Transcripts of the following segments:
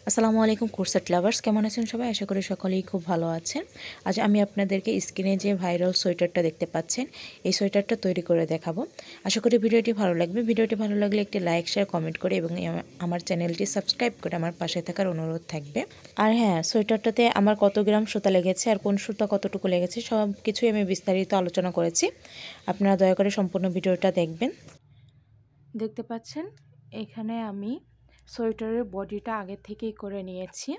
আসসালামু আলাইকুম corset lovers, কেমন আছেন সবাই? আশা করি সকলেই খুব ভালো আছেন। আজ আমি আপনাদেরকে স্ক্রিনে যে ভাইরাল সোয়েটারটা দেখতে পাচ্ছেন, এই সোয়েটারটা তৈরি করে দেখাবো। আশা করি ভিডিওটি ভালো লাগবে। ভিডিওটি ভালো লাগলে একটি লাইক, শেয়ার, কমেন্ট করে এবং আমার চ্যানেলটি সাবস্ক্রাইব করে আমার পাশে থাকার অনুরোধ থাকবে। আর হ্যাঁ, সোয়েটারটাতে আমার কত গ্রাম সুতা লেগেছে আর কোন সুতা কতটুকু লেগেছে সব কিছুই আমি বিস্তারিত আলোচনা করেছি। আপনারা দয়া করে সম্পূর্ণ ভিডিওটা দেখবেন। দেখতে পাচ্ছেন এখানে আমি সোয়েটারের বডিটা আগে থেকেই করে নিয়েছি,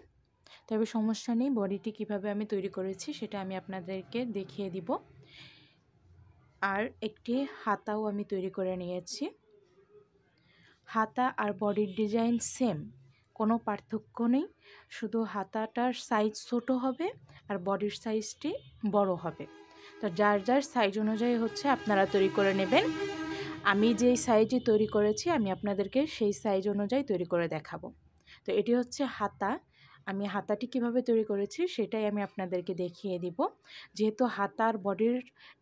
তবে সমস্যা নেই। বডিটি কিভাবে আমি তৈরি করেছি সেটা আমি আপনাদেরকে দেখিয়ে দিব। আর একটি হাতাও আমি তৈরি করে নিয়েছি। হাতা আর বডির ডিজাইন সেম, কোনো পার্থক্য নেই, শুধু হাতাটার সাইজ ছোট হবে আর বডির সাইজটি বড় হবে। তো যার যার সাইজ অনুযায়ী হচ্ছে আপনারা তৈরি করে নেবেন। আমি যেই সাইজে তৈরি করেছি আমি আপনাদেরকে সেই সাইজ অনুযায়ী তৈরি করে দেখাবো। তো এটি হচ্ছে হাতা। আমি হাতাটি কিভাবে তৈরি করেছি সেটাই আমি আপনাদেরকে দেখিয়ে দিব। যেহেতু হাতার বডির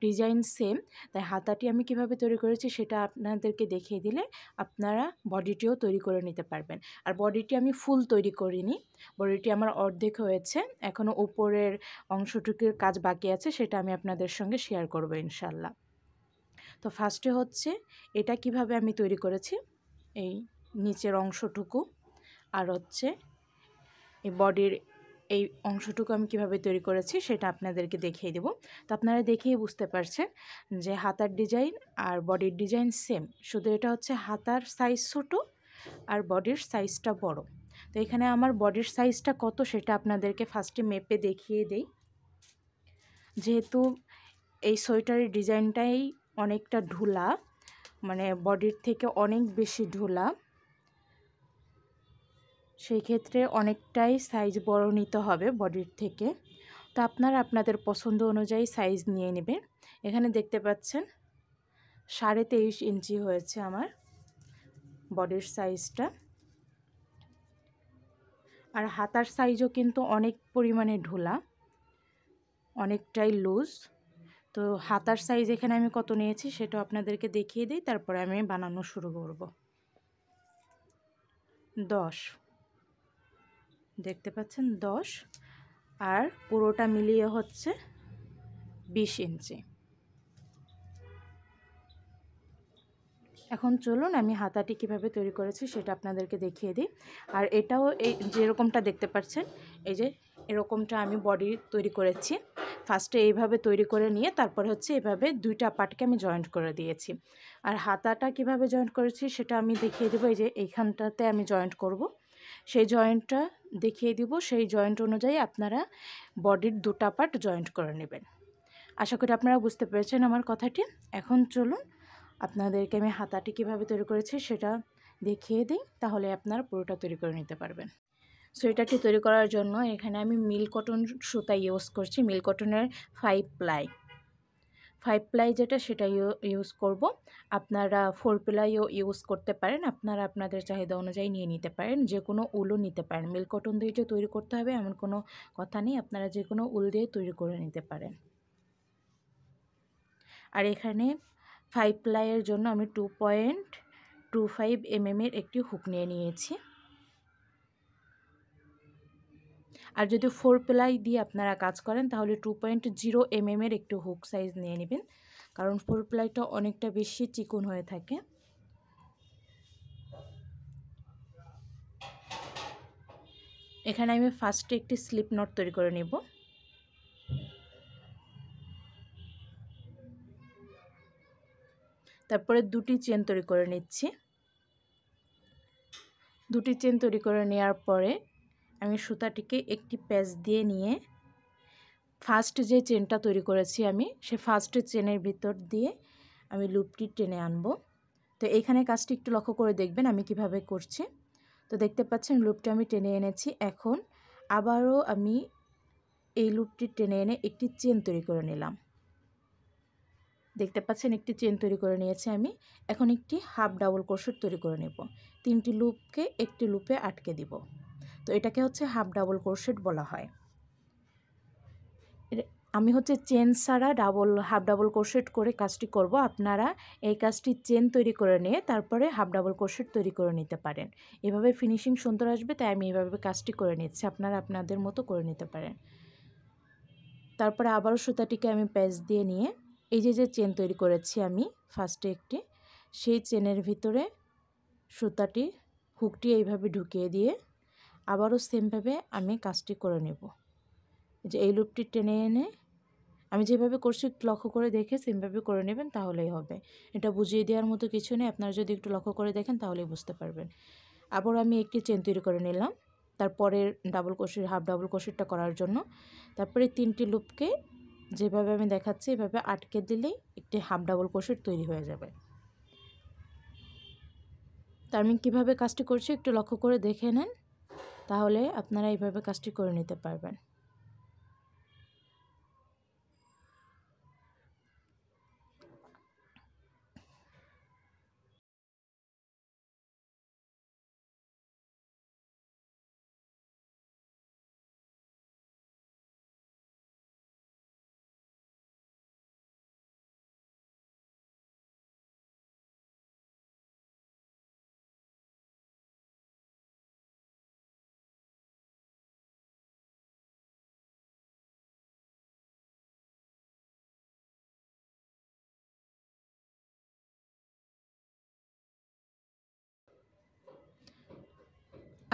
ডিজাইন সেম, তাই হাতাটি আমি কিভাবে তৈরি করেছি সেটা আপনাদেরকে দেখিয়ে দিলে আপনারা বডিটিও তৈরি করে নিতে পারবেন। আর বডিটি আমি ফুল তৈরি করিনি, বডিটি আমার অর্ধেক হয়েছে, এখনও উপরের অংশটুকুর কাজ বাকি আছে, সেটা আমি আপনাদের সঙ্গে শেয়ার করব ইনশাল্লাহ। তো ফার্স্টে হচ্ছে এটা কিভাবে আমি তৈরি করেছি, এই নিচের অংশটুকু আর হচ্ছে এই বডির এই অংশটুকু আমি কিভাবে তৈরি করেছি সেটা আপনাদেরকে দেখিয়ে দেব। তো আপনারা দেখেই বুঝতে পারছেন যে হাতার ডিজাইন আর বডির ডিজাইন সেম, শুধু এটা হচ্ছে হাতার সাইজ ছোটো আর বডির সাইজটা বড়। তো এখানে আমার বডির সাইজটা কত সেটা আপনাদেরকে ফার্স্টে মেপে দেখিয়ে দেই। যেহেতু এই সোয়েটারের ডিজাইনটাই অনেকটা ঢোলা, মানে বডির থেকে অনেক বেশি ঢোলা, সেই ক্ষেত্রে অনেকটাই সাইজ বড় নিতে হবে বডির থেকে। তো আপনারা আপনাদের পছন্দ অনুযায়ী সাইজ নিয়ে নেবেন। এখানে দেখতে পাচ্ছেন 23.5 ইঞ্চি হয়েছে আমার বডির সাইজটা। আর হাতার সাইজও কিন্তু অনেক পরিমাণে ঢোলা, অনেকটাই লুজ। তো হাতার সাইজ এখানে আমি কত নিয়েছি সেটাও আপনাদেরকে দেখিয়ে দিই, তারপরে আমি বানানো শুরু করব। 10 দেখতে পাচ্ছেন 10, আর পুরোটা মিলিয়ে হচ্ছে 20 ইঞ্চি। এখন চলুন আমি হাতাটি কিভাবে তৈরি করেছি সেটা আপনাদেরকে দেখিয়ে দিই। আর এটাও এই যেরকমটা দেখতে পাচ্ছেন, এই যে এরকমটা আমি বডি তৈরি করেছি। ফার্স্টে এইভাবে তৈরি করে নিয়ে তারপরে হচ্ছে এভাবে দুইটা পার্টকে আমি জয়েন্ট করে দিয়েছি। আর হাতাটা কিভাবে জয়েন্ট করেছি সেটা আমি দেখিয়ে দেবো। এই যে এইখানটাতে আমি জয়েন্ট করব, সেই জয়েন্টটা দেখিয়ে দিব। সেই জয়েন্ট অনুযায়ী আপনারা বডির দুটা পার্ট জয়েন্ট করে নেবেন। আশা করি আপনারা বুঝতে পেরেছেন আমার কথাটি। এখন চলুন আপনাদেরকে আমি হাতাটি কিভাবে তৈরি করেছি সেটা দেখিয়ে দিই, তাহলে আপনারা পুরোটা তৈরি করে নিতে পারবেন। সোয়েটারটি তৈরি করার জন্য এখানে আমি মিল কটন সুতা ইউজ করছি, মিল কটনের 5 প্লাই যেটা সেটা ইউজ করব। আপনারা 4 প্লাইও ইউজ করতে পারেন, আপনারা আপনাদের চাহিদা অনুযায়ী নিয়ে নিতে পারেন। যে কোনো উলও নিতে পারেন, মিল কটন দিয়ে যে তৈরি করতে হবে এমন কোনো কথা নেই, আপনারা যে কোনো উল দিয়ে তৈরি করে নিতে পারেন। আর এখানে 5 প্লাইয়ের জন্য আমি 2.25 mm একটি হুক নিয়ে নিয়েছি। আর যদি 4 প্লাই দিয়ে আপনারা কাজ করেন তাহলে 2.0 mm একটু হুক সাইজ নিয়ে নেবেন, কারণ 4 প্লাইটা অনেকটা বেশি চিকন হয়ে থাকে। এখানে আমি ফার্স্টে একটি স্লিপ নট তৈরি করে নেব। তারপরে দুটি চেন তৈরি করে নিচ্ছি। দুটি চেন তৈরি করে নেওয়ার পরে আমি সুতাটিকে একটি প্যাচ দিয়ে নিয়ে ফার্স্ট যে চেনটা তৈরি করেছি আমি সে ফার্স্ট চেনের ভিতর দিয়ে আমি লুপটি টেনে আনব। তো এইখানে কাজটি একটু লক্ষ্য করে দেখবেন আমি কিভাবে করছি। তো দেখতে পাচ্ছেন লুপটা আমি টেনে এনেছি। এখন আবারও আমি এই লুপটি টেনে এনে একটি চেন তৈরি করে নিলাম। দেখতে পাচ্ছেন একটি চেন তৈরি করে নিয়েছি আমি। এখন একটি হাফ ডাবল ক্রোশেট তৈরি করে নেব। 3টি লুপকে একটি লুপে আটকে দিব। তো এটাকে হচ্ছে হাফ ডাবল ক্রোশেট বলা হয়। আমি হচ্ছে চেন ছাড়া হাফ ডাবল ক্রোশেট করে কাজটি করব। আপনারা এই কাজটি চেন তৈরি করে নিয়ে তারপরে হাফ ডাবল ক্রোশেট তৈরি করে নিতে পারেন। এভাবে ফিনিশিং সুন্দর আসবে, তাই আমি এভাবে কাজটি করে নিচ্ছি। আপনারা আপনাদের মতো করে নিতে পারেন। তারপরে আবারও সুতাটিকে আমি প্যাচ দিয়ে নিয়ে এই যে চেন তৈরি করেছি আমি ফার্স্টে একটি, সেই চেনের ভিতরে সুতাটি হুকটি এইভাবে ঢুকিয়ে দিয়ে আবারও সেমভাবে আমি কাজটি করে নেব। যে এই লুপটি টেনে এনে আমি যেভাবে করছি একটু লক্ষ্য করে দেখে সেমভাবে করে নেবেন, তাহলেই হবে। এটা বুঝিয়ে দেওয়ার মতো কিছু নেই, আপনারা যদি একটু লক্ষ্য করে দেখেন তাহলেই বুঝতে পারবেন। আবার আমি একটি চেন তৈরি করে নিলাম তারপরে ডাবল ক্রোশেট হাফ ডাবল ক্রোশেটটা করার জন্য। তারপরে 3টি লুপকে যেভাবে আমি দেখাচ্ছি এভাবে আটকে দিলেই একটি হাফ ডাবল ক্রোশেট তৈরি হয়ে যাবে। তো আমি কীভাবে কাজটি করছি একটু লক্ষ্য করে দেখে নেন, তাহলে আপনারা এইভাবে কাজটি করে নিতে পারবেন।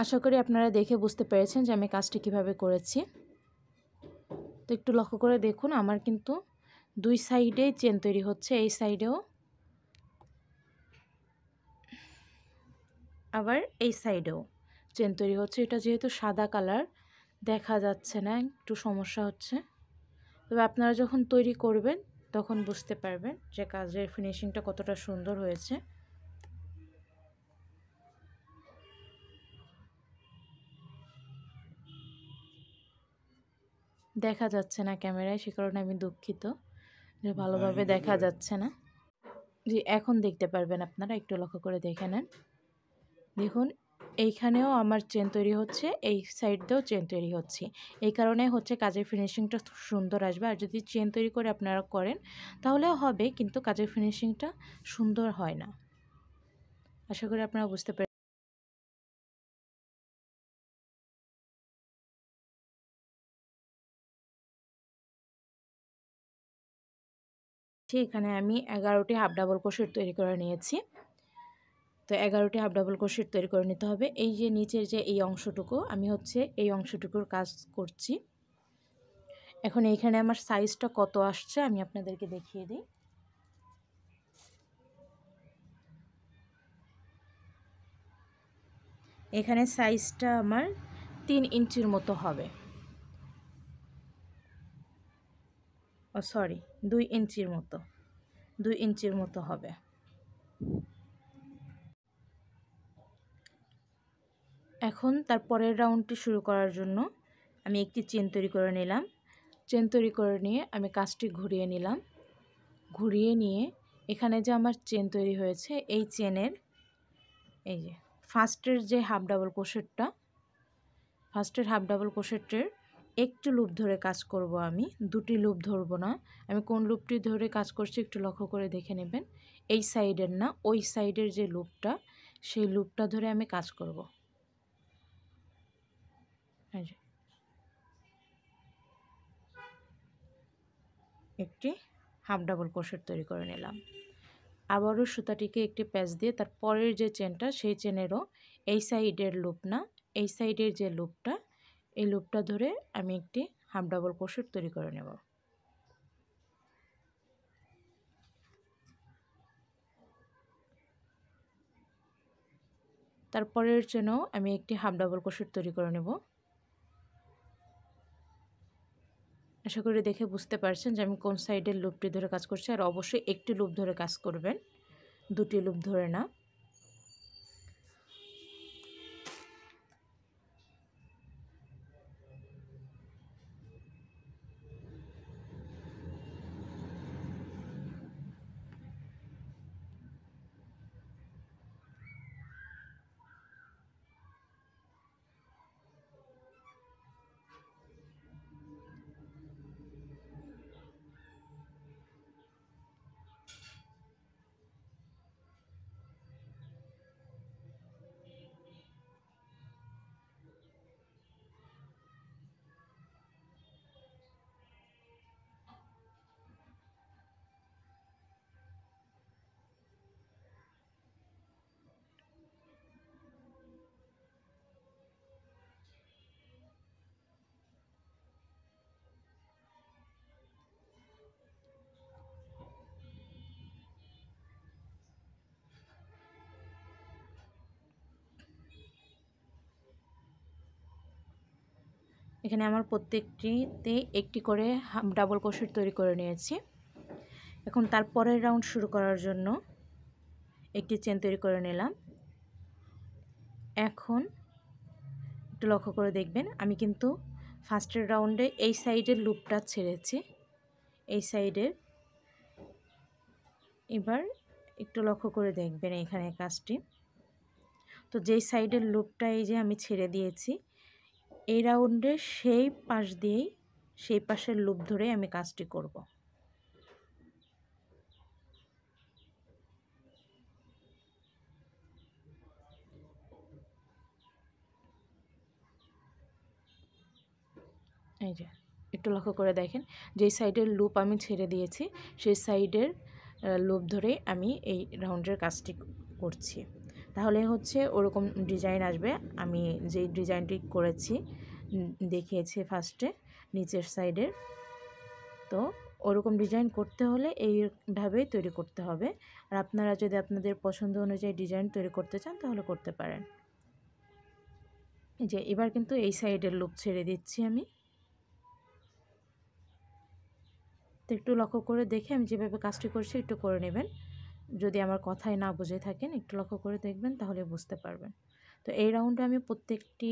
আশা করি আপনারা দেখে বুঝতে পেরেছেন যে আমি কাজটি কিভাবে করেছি। তো একটু লক্ষ্য করে দেখুন, আমার কিন্তু 2 সাইডে চেন তৈরি হচ্ছে, এই সাইডেও আবার এই সাইডেও চেন তৈরি হচ্ছে। এটা যেহেতু সাদা কালার দেখা যাচ্ছে না, একটু সমস্যা হচ্ছে। তবে আপনারা যখন তৈরি করবেন তখন বুঝতে পারবেন যে কাজের ফিনিশিংটা কতটা সুন্দর হয়েছে। দেখা যাচ্ছে না ক্যামেরায়, সে কারণে আমি দুঃখিত যে ভালোভাবে দেখা যাচ্ছে না। জি, এখন দেখতে পারবেন আপনারা, একটু লক্ষ্য করে দেখে নেন। দেখুন এইখানেও আমার চেন তৈরি হচ্ছে, এই সাইড দিয়েও চেন তৈরি হচ্ছে। এই কারণে হচ্ছে কাজের ফিনিশিংটা সুন্দর আসবে। আর যদি চেন তৈরি করে আপনারা করেন তাহলেও হবে, কিন্তু কাজের ফিনিশিংটা সুন্দর হয় না। আশা করি আপনারা বুঝতে পারেন। এখানে আমি 11টি হাফ ডাবল ক্রোশেট তৈরি করে নিয়েছি। তো 11টি হাফ ডাবল ক্রোশেট তৈরি করে নিতে হবে। এই যে নিচের যে এই অংশটুকু, আমি হচ্ছে এই অংশটুকুর কাজ করছি। এখন এইখানে আমার সাইজটা কত আসছে আমি আপনাদেরকে দেখিয়ে দিই। এখানে সাইজটা আমার 3 ইঞ্চির মতো হবে, ও সরি 2 ইঞ্চির মতো, 2 ইঞ্চির মতো হবে। এখন তার পরের রাউন্ডটি শুরু করার জন্য আমি একটি চেন তৈরি করে নিলাম। চেন তৈরি করে নিয়ে আমি কাজটি ঘুরিয়ে নিলাম। ঘুরিয়ে নিয়ে এখানে যে আমার চেন তৈরি হয়েছে, এই চেনের এই যে ফার্স্টের যে হাফ ডাবল ক্রোশেটটা, ফার্স্টের হাফ ডাবল ক্রোশেটের একটু লুপ ধরে কাজ করব আমি, 2টি লুপ ধরব না। আমি কোন লুপটি ধরে কাজ করছি একটু লক্ষ্য করে দেখে নেবেন। এই সাইডের না, ওই সাইডের যে লুপটা, সেই লুপটা ধরে আমি কাজ করব। একটি হাফ ডাবল ক্রোশেট তৈরি করে নিলাম। আবারও সুতাটিকে একটি প্যাচ দিয়ে তার পরের যে চেনটা, সেই চেনেরও এই সাইডের লুপ না, এই সাইডের যে লুপটা, এই লুপটা ধরে আমি একটি হাফ ডাবল ক্রোশেট তৈরি করে নেব। তারপরের চেনেও আমি একটি হাফ ডাবল ক্রোশেট তৈরি করে নেব। আশা করি দেখে বুঝতে পারছেন যে আমি কোন সাইডের লুপটি ধরে কাজ করছি। আর অবশ্যই একটি লুপ ধরে কাজ করবেন, 2টি লুপ ধরে না। এখানে আমার প্রত্যেকটিতে একটি করে ডাবল ক্রোশেট তৈরি করে নিয়েছি। এখন তারপরের রাউন্ড শুরু করার জন্য একটি চেন তৈরি করে নিলাম। এখন একটু লক্ষ্য করে দেখবেন, আমি কিন্তু ফার্স্টের রাউন্ডে এই সাইডের লুপটা ছেড়েছি, এই সাইডের। এবার একটু লক্ষ্য করে দেখবেন এখানে কাজটি। তো যেই সাইডের লুপটা এই যে আমি ছেড়ে দিয়েছি, এই রাউন্ডে সেই পাশ দিয়েই, সেই পাশের লুপ ধরেই আমি কাজটি করব। এই যে একটু লক্ষ্য করে দেখেন, যেই সাইডের লুপ আমি ছেড়ে দিয়েছি সেই সাইডের লুপ ধরেই আমি এই রাউন্ডের কাজটি করছি। তাহলে হচ্ছে ওরকম ডিজাইন আসবে। আমি যেই ডিজাইনটি করেছি দেখিয়েছি ফার্স্টে নিচের সাইডের, তো ওরকম ডিজাইন করতে হলে এইভাবেই তৈরি করতে হবে। আর আপনারা যদি আপনাদের পছন্দ অনুযায়ী ডিজাইন তৈরি করতে চান তাহলে করতে পারেন। এই যে এবার কিন্তু এই সাইডের লুপ ছেড়ে দিচ্ছি আমি। তো একটু লক্ষ্য করে দেখে আমি যেভাবে কাজটি করছি একটু করে নেবেন। যদি আমার কথায় না বুঝে থাকেন একটু লক্ষ্য করে দেখবেন, তাহলে বুঝতে পারবেন। তো এই রাউন্ডে আমি প্রত্যেকটি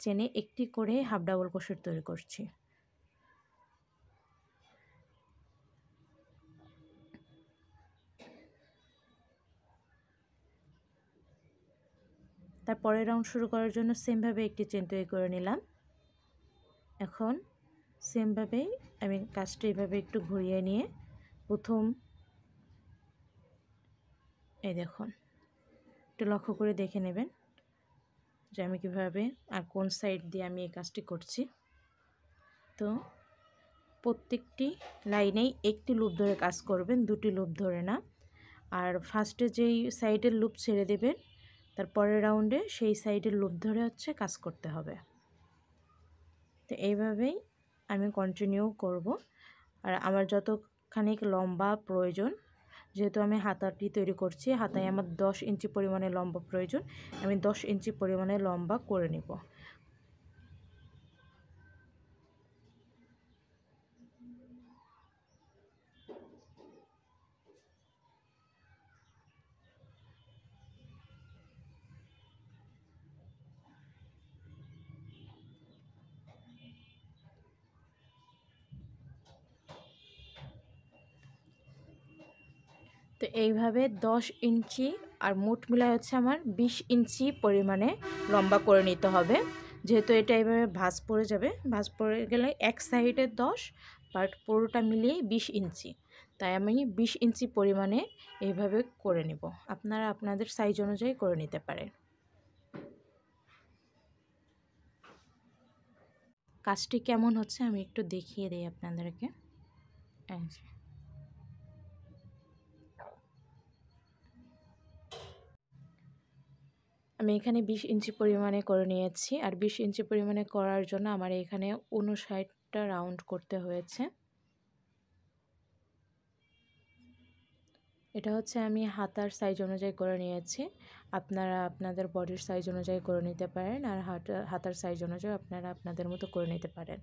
চেনে একটি করে হাফ ডাবল ক্রোশেট তৈরি করছি। তারপরের রাউন্ড শুরু করার জন্য সেমভাবে একটি চেন তৈরি করে নিলাম। এখন সেমভাবেই আমি কাজটা এইভাবে একটু ঘুরিয়ে নিয়ে প্রথম, এই দেখুন, একটু লক্ষ্য করে দেখে নেবেন যে আমি কীভাবে আর কোন সাইড দিয়ে আমি এই কাজটি করছি। তো প্রত্যেকটি লাইনেই একটি লুপ ধরে কাজ করবেন, দুটি লুপ ধরে না। আর ফার্স্টে যেই সাইডের লুপ ছেড়ে দেবেন তারপরের রাউন্ডে সেই সাইডের লুপ ধরে হচ্ছে কাজ করতে হবে। তো এইভাবেই আমি কন্টিনিউ করব। আর আমার যতখানি লম্বা প্রয়োজন, যেহেতু আমি হাতাটি তৈরি করছি, হাতায় আমার 10 ইঞ্চি পরিমাণে লম্বা প্রয়োজন, আমি 10 ইঞ্চি পরিমাণে লম্বা করে নিব। তো এইভাবে 10 ইঞ্চি আর মোট মিলায় হচ্ছে আমার 20 ইঞ্চি পরিমাণে লম্বা করে নিতে হবে। যেহেতু এটা এইভাবে ভাঁজ পড়ে যাবে, ভাঁজ পড়ে গেলে এক সাইডে 10 বাট পুরোটা মিলিয়ে 20 ইঞ্চি, তাই আমি 20 ইঞ্চি পরিমাণে এইভাবে করে নেব। আপনারা আপনাদের সাইজ অনুযায়ী করে নিতে পারেন। কাজটি কেমন হচ্ছে আমি একটু দেখিয়ে দিই আপনাদেরকে। আমি এখানে 20 ইঞ্চি পরিমাণে করে নিয়েছি। আর 20 ইঞ্চি পরিমাণে করার জন্য আমার এখানে 59টা রাউন্ড করতে হয়েছে। এটা হচ্ছে আমি হাতার সাইজ অনুযায়ী করে নিয়েছি। আপনারা আপনাদের বডির সাইজ অনুযায়ী করে নিতে পারেন, আর হাতার সাইজ অনুযায়ী আপনারা আপনাদের মতো করে নিতে পারেন।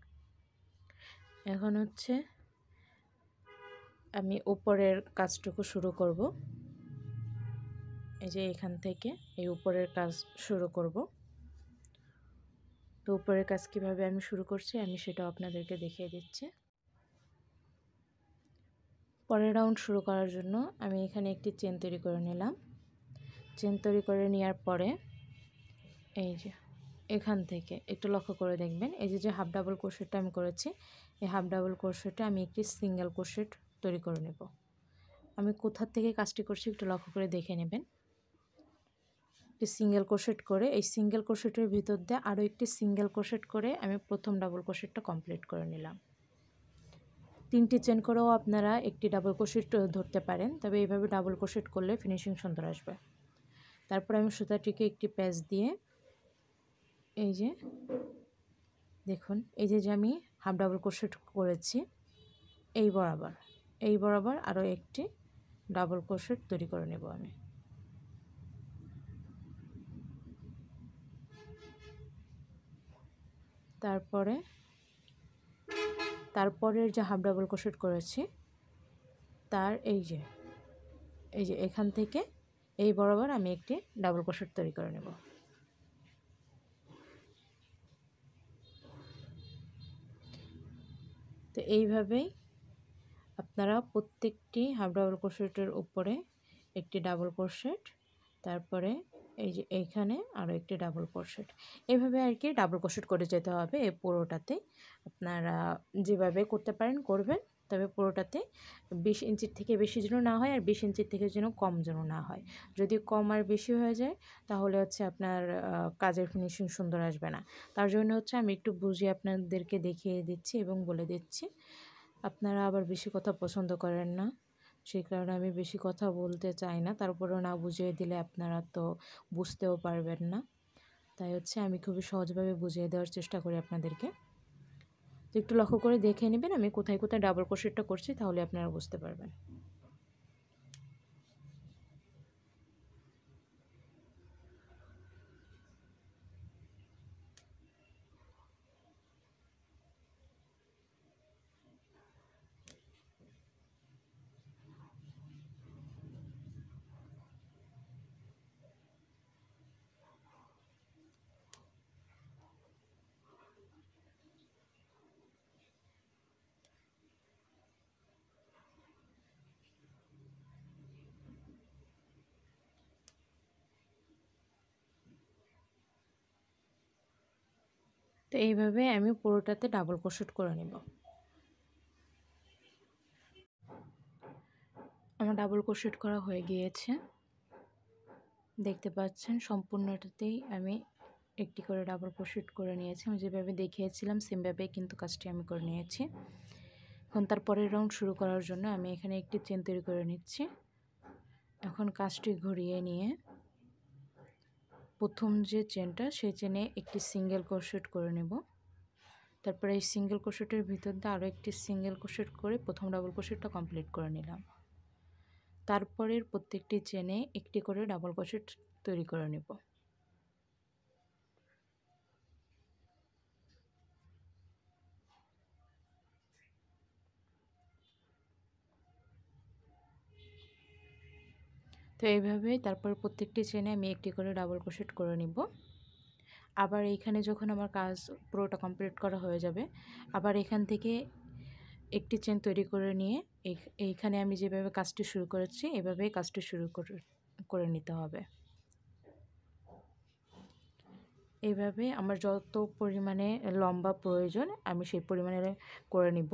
এখন হচ্ছে আমি উপরের কাজটুকু শুরু করব। এই যে এখান থেকে এই উপরের কাজ শুরু করব। তো উপরের কাজ কীভাবে আমি শুরু করছি আমি সেটাও আপনাদেরকে দেখিয়ে দিচ্ছি। পরের রাউন্ড শুরু করার জন্য আমি এখানে একটি চেন তৈরি করে নিলাম। চেন তৈরি করে নেওয়ার পরে এই যে এখান থেকে একটু লক্ষ্য করে দেখবেন, এই যে হাফ ডাবল ক্রোশেটটা আমি করেছি, এই হাফ ডাবল ক্রোশেটে আমি একটি সিঙ্গেল ক্রোশেট তৈরি করে নেব। আমি কোথা থেকে কাজটি করছি একটু লক্ষ্য করে দেখে নেবেন। একটি সিঙ্গেল ক্রোশেট করে এই সিঙ্গেল ক্রোশেটের ভিতর দিয়ে আরও একটি সিঙ্গেল ক্রোশেট করে আমি প্রথম ডাবল ক্রোশেটটা কমপ্লিট করে নিলাম। 3টি চেন করেও আপনারা একটি ডাবল ক্রোশেট ধরতে পারেন, তবে এইভাবে ডাবল ক্রোশেট করলে ফিনিশিং সুন্দর আসবে। তারপর আমি সুতাটিকে একটি প্যাচ দিয়ে এই যে দেখুন, এই যে আমি হাফ ডাবল ক্রোশেট করেছি, এই বরাবর আরও একটি ডাবল ক্রোশেট তৈরি করে নেব আমি। তারপরে তারপরের যে হাফ ডাবল ক্রোশেট করেছি তার এই যে এখান থেকে এই বরাবর আমি একটি ডাবল ক্রোশেট তৈরি করে নেব। তো এইভাবেই আপনারা প্রত্যেকটি হাফ ডাবল ক্রোশেটের উপরে একটি ডাবল ক্রোশেট, তারপরে এই যে এইখানে আরও একটি ডাবল ক্রোশেট, এইভাবে আর কি ডাবল ক্রোশেট করে যেতে হবে। এই পুরোটাতে আপনারা যেভাবে করতে পারেন করবেন, তবে পুরোটাতে 20 ইঞ্চির থেকে বেশি যেন না হয় আর 20 ইঞ্চির থেকে যেন কম যেন না হয়। যদি কম আর বেশি হয়ে যায় তাহলে হচ্ছে আপনার কাজের ফিনিশিং সুন্দর আসবে না। তার জন্য হচ্ছে আমি একটু বুঝিয়ে আপনাদেরকে দেখিয়ে দিচ্ছি এবং বলে দিচ্ছি। আপনারা আবার বেশি কথা পছন্দ করেন না, সেই কারণে আমি বেশি কথা বলতে চাই না, তারপরেও না বুঝিয়ে দিলে আপনারা তো বুঝতেও পারবেন না। তাই হচ্ছে আমি খুবই সহজভাবে বুঝিয়ে দেওয়ার চেষ্টা করি আপনাদেরকে। তো একটু লক্ষ্য করে দেখে নেবেন আমি কোথায় কোথায় ডাবল ক্রোশেটটা করছি, তাহলে আপনারা বুঝতে পারবেন। তো এইভাবে আমি পুরোটাতে ডাবল ক্রোশেট করে নেব। আমার ডাবল ক্রোশেট করা হয়ে গিয়েছে, দেখতে পাচ্ছেন সম্পূর্ণটাতেই আমি একটি করে ডাবল ক্রোশেট করে নিয়েছি। আমি যেভাবে দেখিয়েছিলাম সেমভাবে কিন্তু কাজটি আমি করে নিয়েছি। এখন তার পরের রাউন্ড শুরু করার জন্য আমি এখানে একটি চেন তৈরি করে নিচ্ছি। এখন কাজটি ঘুরিয়ে নিয়ে প্রথম যে চেনটা সেই চেনে একটি সিঙ্গেল ক্রোশেট করে নেব। তারপরে এই সিঙ্গেল ক্রোশেটের ভিতর দিয়ে আরও একটি সিঙ্গেল ক্রোশেট করে প্রথম ডাবল ক্রোশেটটা কমপ্লিট করে নিলাম। তারপরের প্রত্যেকটি চেনে একটি করে ডাবল ক্রোশেট তৈরি করে নেব। তো এইভাবেই তারপর প্রত্যেকটি চেনে আমি একটি করে ডাবল ক্রোশেট করে নিব। আবার এইখানে যখন আমার কাজ পুরোটা কমপ্লিট করা হয়ে যাবে, আবার এখান থেকে একটি চেন তৈরি করে নিয়ে এইখানে আমি যেভাবে কাজটি শুরু করেছি এভাবেই কাজটি শুরু করে নিতে হবে। এইভাবে আমার যত পরিমাণে লম্বা প্রয়োজন আমি সেই পরিমাণে করে নিব।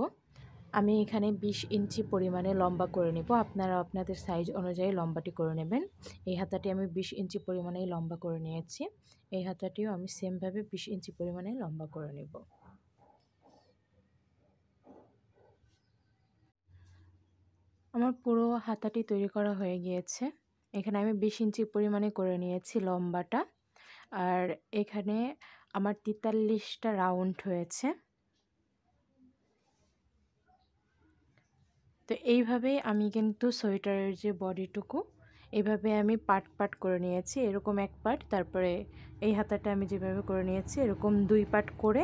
আমি এখানে 20 ইঞ্চি পরিমাণে লম্বা করে নেব, আপনারা আপনাদের সাইজ অনুযায়ী লম্বাটি করে নেবেন। এই হাতাটি আমি 20 ইঞ্চি পরিমাণেই লম্বা করে নিয়েছি, এই হাতাটিও আমি সেমভাবে 20 ইঞ্চি পরিমাণে লম্বা করে নেব। আমার পুরো হাতাটি তৈরি করা হয়ে গিয়েছে। এখানে আমি 20 ইঞ্চি পরিমাণে করে নিয়েছি লম্বাটা, আর এখানে আমার 43টা রাউন্ড হয়েছে। তো এইভাবেই আমি কিন্তু সোয়েটারের যে বডিটুকু এইভাবে আমি পার্ট পার্ট করে নিয়েছি, এরকম এক পার্ট, তারপরে এই হাতাটা আমি যেভাবে করে নিয়েছি এরকম 2 পার্ট করে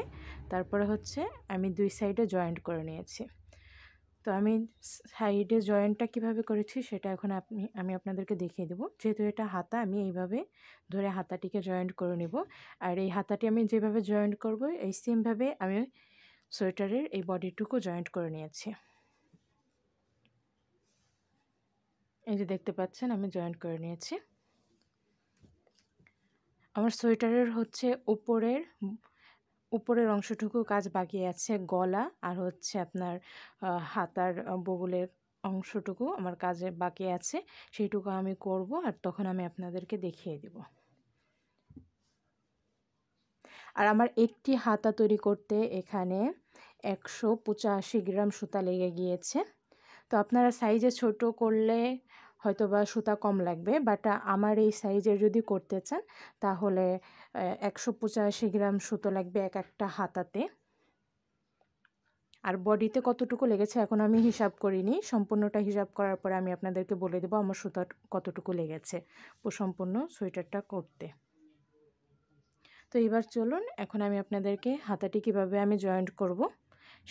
তারপরে হচ্ছে আমি 2 সাইডে জয়েন্ট করে নিয়েছি। তো আমি সাইডে জয়েন্টটা কিভাবে করেছি সেটা এখন আমি আপনাদেরকে দেখিয়ে দেবো। যেহেতু এটা হাতা, আমি এইভাবে ধরে হাতাটিকে জয়েন্ট করে নেব, আর এই হাতাটি আমি যেভাবে জয়েন্ট করব এই সেমভাবে আমি সোয়েটারের এই বডিটুকু জয়েন্ট করে নিয়েছি। এই যে দেখতে পাচ্ছেন আমি জয়েন্ট করে নিয়েছি। আমার সোয়েটারের হচ্ছে উপরের অংশটুকু কাজ বাকি আছে, গলা আর হচ্ছে আপনার হাতার বগলের অংশটুকু আমার কাজে বাকি আছে, সেইটুকু আমি করব আর তখন আমি আপনাদেরকে দেখিয়ে দেব। আর আমার একটি হাতা তৈরি করতে এখানে 185 গ্রাম সুতা লেগে গিয়েছে। তো আপনারা সাইজে ছোট করলে হয়তো বা সুতা কম লাগবে, বাট আমার এই সাইজের যদি করতে চান তাহলে 185 গ্রাম সুতো লাগবে এক একটা হাতাতে। আর বডিতে কতটুকু লেগেছে এখন আমি হিসাব করিনি, সম্পূর্ণটা হিসাব করার পরে আমি আপনাদেরকে বলে দেবো আমার সুতা কতটুকু লেগেছে সম্পূর্ণ সোয়েটারটা করতে। তো এবার চলুন এখন আমি আপনাদেরকে হাতাটি কিভাবে আমি জয়েন্ট করব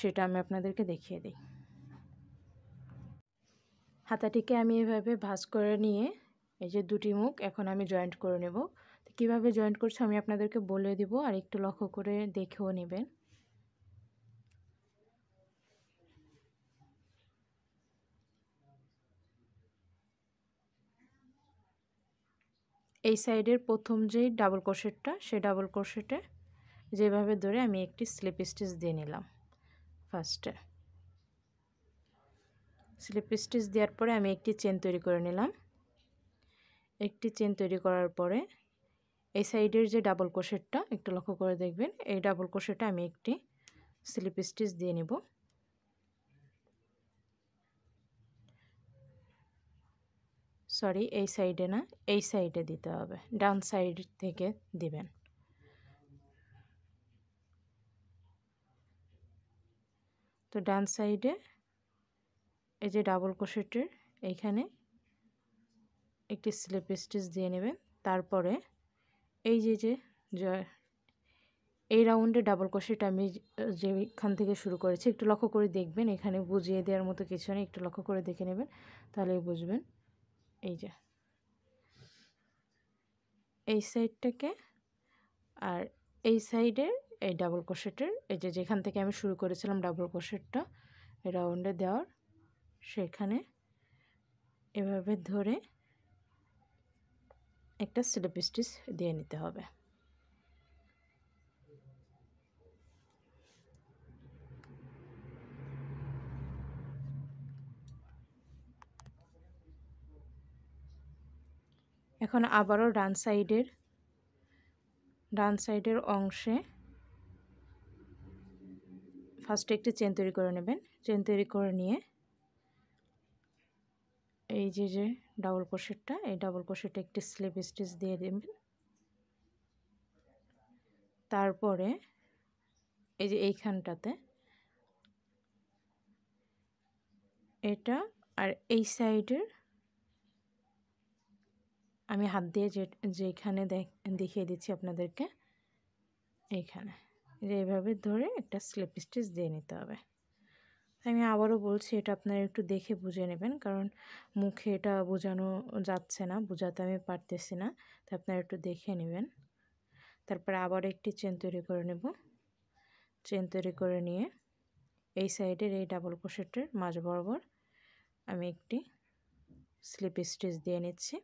সেটা আমি আপনাদেরকে দেখিয়ে দিই। হাতাটিকে আমি এভাবে ভাঁজ করে নিয়ে এই যে দুটি মুখ এখন আমি জয়েন্ট করে নেব। কিভাবে জয়েন্ট করছি আমি আপনাদেরকে বলে দিব, আর একটু লক্ষ্য করে দেখেও নেবেন। এই সাইডের প্রথম যেই ডাবল ক্রোশেটটা, সেই ডাবল ক্রোশেটে যেভাবে ধরে আমি একটি স্লিপ স্টিচ দিয়ে নিলাম। ফার্স্টে স্লিপ স্টিচ দেওয়ার পরে আমি একটি চেন তৈরি করে নিলাম। একটি চেন তৈরি করার পরে এই সাইডের যে ডাবল ক্রোশেটটা একটু লক্ষ্য করে দেখবেন, এই ডাবল ক্রোশেটে আমি একটি স্লিপ স্টিচ দিয়ে নিব। সরি, এই সাইডে না, এই সাইডে দিতে হবে, ডান সাইড থেকে দিবেন। তো ডান সাইডে এই যে ডাবল ক্রোশেটের এইখানে একটি স্লিপ স্টিচ দিয়ে নেবেন। তারপরে এই যে এই রাউন্ডে ডাবল ক্রোশেট আমি যেখান থেকে শুরু করেছি একটু লক্ষ্য করে দেখবেন, এখানে বুঝিয়ে দেওয়ার মতো কিছু নেই, একটু লক্ষ্য করে দেখে নেবেন, তাহলেই বুঝবেন। এই যে এই সাইডটাকে আর এই সাইডে এই ডাবল ক্রোশেটের এই যে যেখান থেকে আমি শুরু করেছিলাম ডাবল ক্রোশেটটা এই রাউন্ডে দেওয়ার, সেখানে এভাবে ধরে একটা স্লিপ স্টিচ দিয়ে নিতে হবে। এখন আবারও ডান সাইডের অংশে ফার্স্টে একটি চেন তৈরি করে নেবেন। চেন তৈরি করে নিয়ে এই যে ডাবল ক্রোশেটটা, এই ডাবল ক্রোশেটে একটি স্লিপ স্টিচ দিয়ে দেবেন। তারপরে এই যে এইখানটাতে এটা আর এই সাইডের আমি হাত দিয়ে যেখানে দেখিয়ে দিচ্ছি আপনাদেরকে, এইখানে যে এইভাবে ধরে একটা স্লিপ স্টিচ দিয়ে নিতে হবে। আমি আবারও বলছি, এটা আপনারা একটু দেখে বুঝে নেবেন, কারণ মুখে এটা বোঝানো যাচ্ছে না, বোঝাতে আমি পারতেছি না, তো আপনারা একটু দেখে নেবেন। তারপরে আবার একটি চেন তৈরি করে নেব। চেন তৈরি করে নিয়ে এই সাইডের এই ডাবল ক্রোশেটের মাঝ বরাবর আমি একটি স্লিপ স্টিচ দিয়ে নিচ্ছি।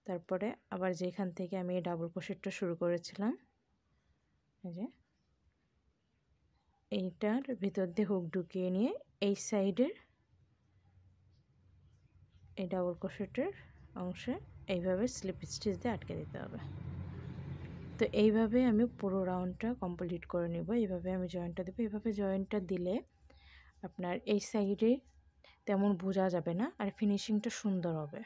তারপরে আবার যেখান থেকে আমি এই ডাবল ক্রোশেটটা শুরু করেছিলাম, এই যে এইটার ভিতর দিয়ে হুক ঢুকিয়ে নিয়ে এই সাইডের এই ডাবল ক্রোশেটের অংশে এইভাবে স্লিপ স্টিচ দিয়ে আটকে দিতে হবে। তো এইভাবে আমি পুরো রাউন্ডটা কমপ্লিট করে নেব। এইভাবে আমি জয়েন্টটা দেবো। এইভাবে জয়েন্টটা দিলে আপনার এই সাইডে তেমন বোঝা যাবে না, আর ফিনিশিংটা সুন্দর হবে।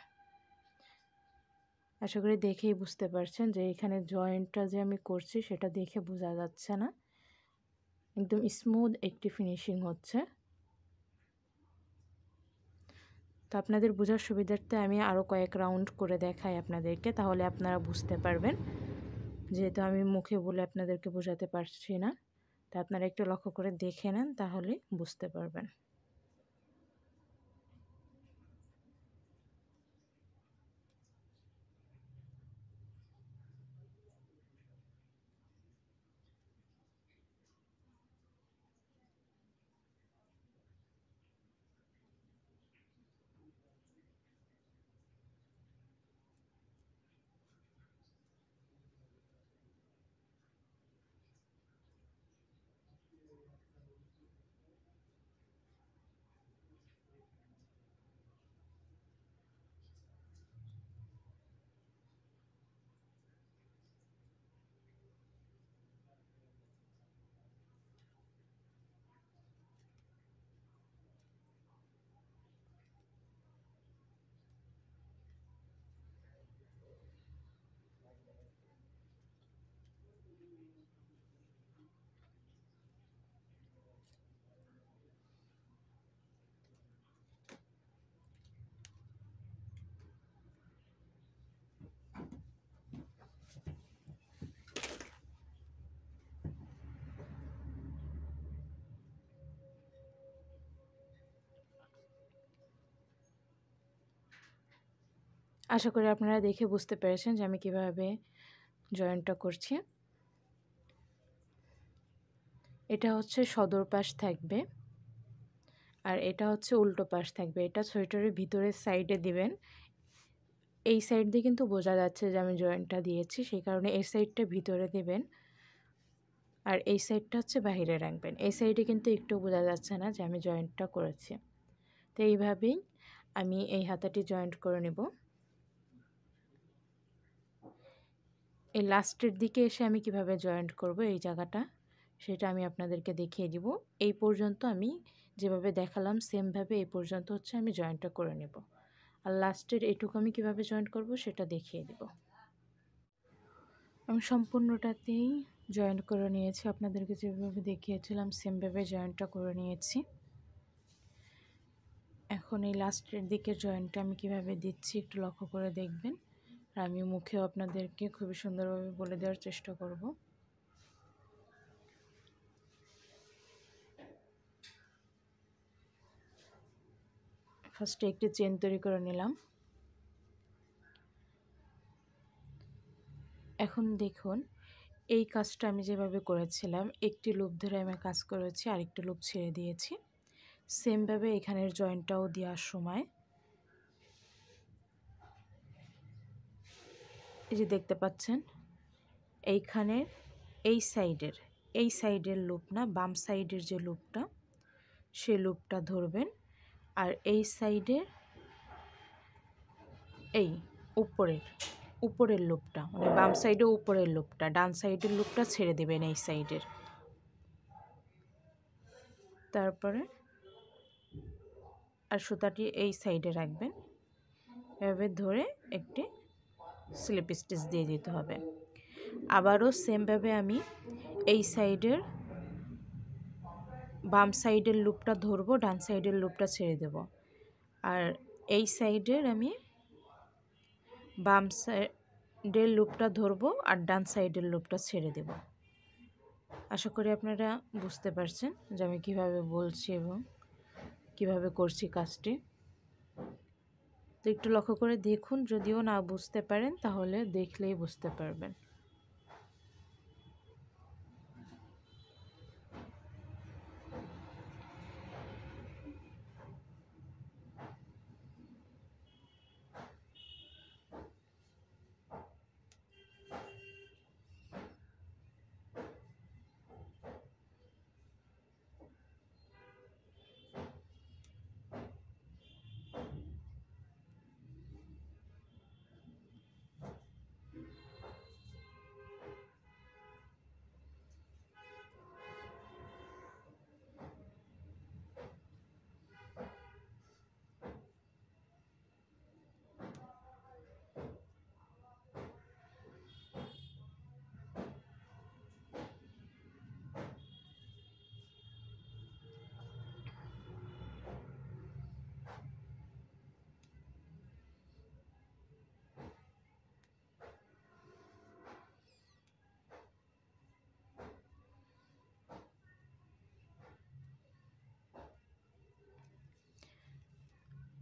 আশা করি দেখেই বুঝতে পারছেন যে এখানে জয়েন্টটা যে আমি করছি সেটা দেখে বোঝা যাচ্ছে না, একদম স্মুথ একটি ফিনিশিং হচ্ছে। তো আপনাদের বোঝার সুবিধার্থে আমি আরও কয়েক রাউন্ড করে দেখাই আপনাদেরকে, তাহলে আপনারা বুঝতে পারবেন। যেহেতু আমি মুখে বলে আপনাদেরকে বোঝাতে পারছি না, তা আপনারা একটু লক্ষ্য করে দেখে নেন, তাহলে বুঝতে পারবেন। আশা করি আপনারা দেখে বুঝতে পেরেছেন যে আমি কিভাবে জয়েন্টটা করছি। এটা হচ্ছে সদর পাশ থাকবে আর এটা হচ্ছে উল্টো পাশ থাকবে। এটা সোয়েটারের ভিতরের সাইডে দিবেন। এই সাইড দিয়ে কিন্তু বোঝা যাচ্ছে যে আমি জয়েন্টটা দিয়েছি, সেই কারণে এই সাইডটা ভিতরে দিবেন আর এই সাইডটা হচ্ছে বাইরে রাখবেন। এই সাইডে কিন্তু একটু বোঝা যাচ্ছে না যে আমি জয়েন্টটা করেছি। তো এইভাবেই আমি এই হাতাটি জয়েন্ট করে নেব। এই লাস্টের দিকে এসে আমি কিভাবে জয়েন্ট করব এই জায়গাটা, সেটা আমি আপনাদেরকে দেখিয়ে দিব। এই পর্যন্ত আমি যেভাবে দেখালাম সেমভাবে এই পর্যন্ত হচ্ছে আমি জয়েন্টটা করে নেব। আর লাস্টের এইটুকু আমি কিভাবে জয়েন্ট করব সেটা দেখিয়ে দিব। আমি সম্পূর্ণটাতেই জয়েন্ট করে নিয়েছি, আপনাদেরকে যেভাবে দেখিয়েছিলাম সেমভাবে জয়েন্টটা করে নিয়েছি। এখন এই লাস্টের দিকে জয়েন্টটা আমি কিভাবে দিচ্ছি একটু লক্ষ্য করে দেখবেন। আর আমি মুখেও আপনাদেরকে খুবই সুন্দরভাবে বলে দেওয়ার চেষ্টা করব। ফার্স্টে একটি চেন তৈরি করে নিলাম। এখন দেখুন এই কাজটা আমি যেভাবে করেছিলাম, একটি লুপ ধরে আমি কাজ করেছি, আরেকটি লুপ ছেড়ে দিয়েছি। সেমভাবে এখানের জয়েন্টটাও দেওয়ার সময় এই যে দেখতে পাচ্ছেন এইখানের এই সাইডের লুপ না, বাম সাইডের যে লুপটা সেই লুপটা ধরবেন। আর এই সাইডের এই উপরের লুপটা মানে বাম সাইডে উপরের লুপটা, ডান সাইডের লুপটা ছেড়ে দেবেন এই সাইডের। তারপরে আর সুতাটি এই সাইডে রাখবেন, এভাবে ধরে একটি স্লিপ স্টিচ দিয়ে দিতে হবে। আবারও সেমভাবে আমি এই সাইডের বাম সাইডের লুপটা ধরবো, ডান সাইডের লুপটা ছেড়ে দেব। আর এই সাইডের আমি বাম সাইডের লুপটা ধরবো আর ডান সাইডের লুপটা ছেড়ে দেব। আশা করি আপনারা বুঝতে পারছেন যে আমি কিভাবে বলছি এবং কিভাবে করছি কাজটি। তো একটু লক্ষ্য করে দেখুন, যদিও না বুঝতে পারেন তাহলে দেখলেই বুঝতে পারবেন।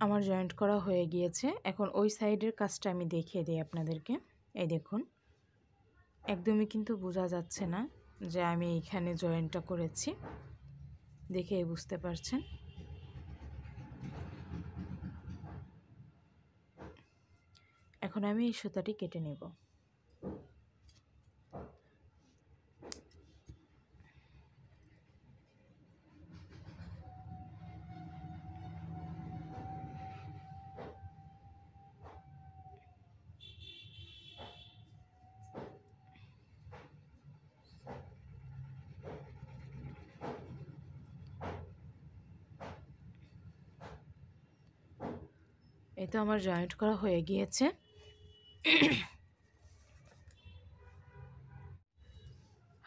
আমার জয়েন্ট করা হয়ে গিয়েছে। এখন ওই সাইডের কাজটা আমি দেখিয়ে দিই আপনাদেরকে। এই দেখুন একদমই কিন্তু বোঝা যাচ্ছে না যে আমি এইখানে জয়েন্টটা করেছি, দেখে বুঝতে পারছেন। এখন আমি এই সুতাটি কেটে নেব। এই তো আমার জয়েন্ট করা হয়ে গিয়েছে।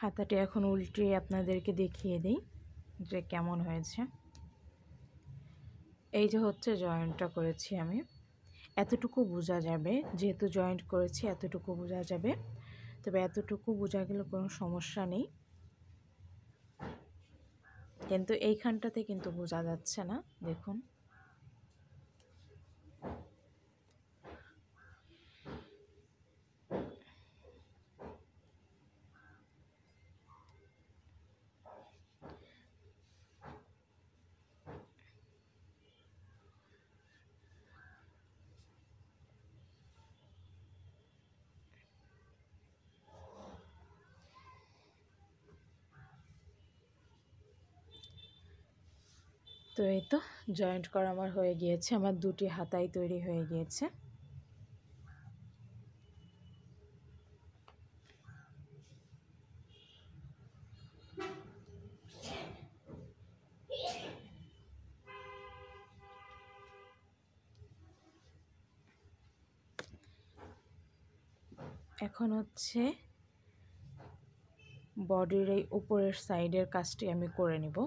হাতাটি এখন উল্টে আপনাদেরকে দেখিয়ে দিই যে কেমন হয়েছে। এই যে হচ্ছে জয়েন্টটা করেছি আমি, এতটুকু বোঝা যাবে, যেহেতু জয়েন্ট করেছি এতটুকু বোঝা যাবে। তবে এতটুকু বোঝা গেলে কোনো সমস্যা নেই, কিন্তু এইখানটাতে কিন্তু বোঝা যাচ্ছে না। দেখুন তো এই তো জয়েন্ট করা আমার হয়ে গিয়েছে, আমার দুটি হাতাই তৈরি হয়ে গিয়েছে। এখন হচ্ছে বডির এই উপরের সাইডের কাজটি আমি করে নিব।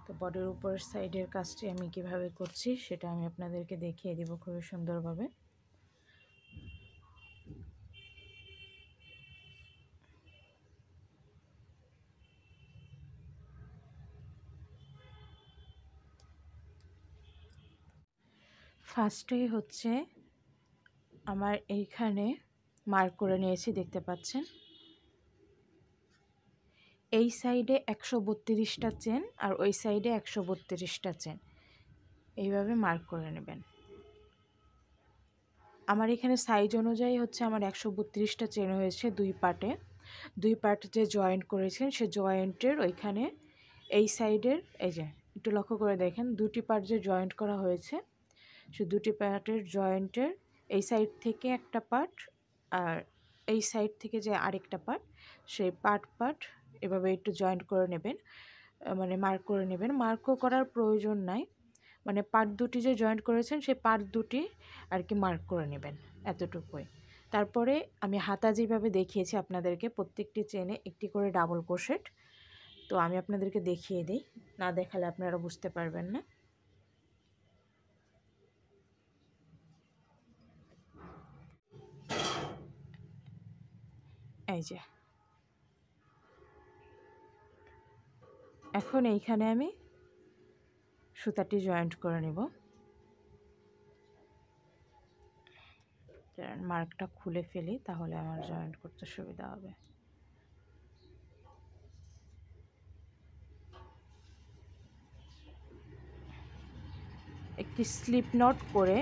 তো বডির উপরের সাইডের কাজটি আমি কিভাবে করছি সেটা আমি আপনাদেরকে দেখিয়ে দিব খুবই সুন্দরভাবে। ফার্স্টেই হচ্ছে আমার এইখানে মার্ক করে নিয়েছি, দেখতে পাচ্ছেন। এই সাইডে 132টা চেন আর ওই সাইডে 132টা চেন, এইভাবে মার্ক করে নেবেন। আমার এখানে সাইজ অনুযায়ী হচ্ছে আমার 132টা চেন হয়েছে দুই পার্ট যে জয়েন্ট করেছেন সে জয়েন্টের ওইখানে এই সাইডের, এই যে একটু লক্ষ্য করে দেখেন, দুটি পার্ট যে জয়েন্ট করা হয়েছে সে দুটি পার্টের জয়েন্টের এই সাইড থেকে একটা পার্ট আর এই সাইড থেকে যে আরেকটা পার্ট, সেই পার্ট এভাবে একটু জয়েন্ট করে নেবেন, মানে মার্ক করে নেবেন। মার্কও করার প্রয়োজন নাই, মানে পার্ট দুটি যে জয়েন্ট করেছেন সেই পার্ট দুটি আর কি মার্ক করে নেবেন, এতটুকুই। তারপরে আমি হাতা যেভাবে দেখিয়েছি আপনাদেরকে, প্রত্যেকটি চেনে একটি করে ডাবল ক্রোশেট। তো আমি আপনাদেরকে দেখিয়ে দিই, না দেখালে আপনারা বুঝতে পারবেন না। এই যে এখন এইখানে আমি সুতাটি জয়েন্ট করে নেব। মার্কটা খুলে ফেলি, তাহলে আমার জয়েন্ট করতে সুবিধা হবে। একটি স্লিপ নট করে,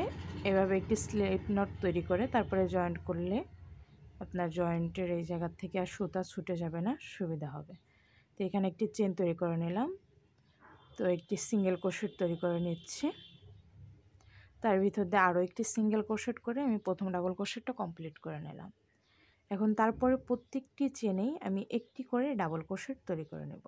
এভাবে একটি স্লিপ নট তৈরি করে তারপরে জয়েন্ট করলে আপনার জয়েন্টের এই জায়গা থেকে আর সুতা ছুটে যাবে না, সুবিধা হবে। তো এখানে একটি চেন তৈরি করে নিলাম, তো একটি সিঙ্গেল ক্রোশেট তৈরি করে নিচ্ছি। তার ভিতর দিয়ে আরও একটি সিঙ্গেল ক্রোশেট করে আমি প্রথম ডাবল ক্রোশেটটা কমপ্লিট করে নিলাম। এখন তারপরে প্রত্যেকটি চেনেই আমি একটি করে ডাবল ক্রোশেট তৈরি করে নেব।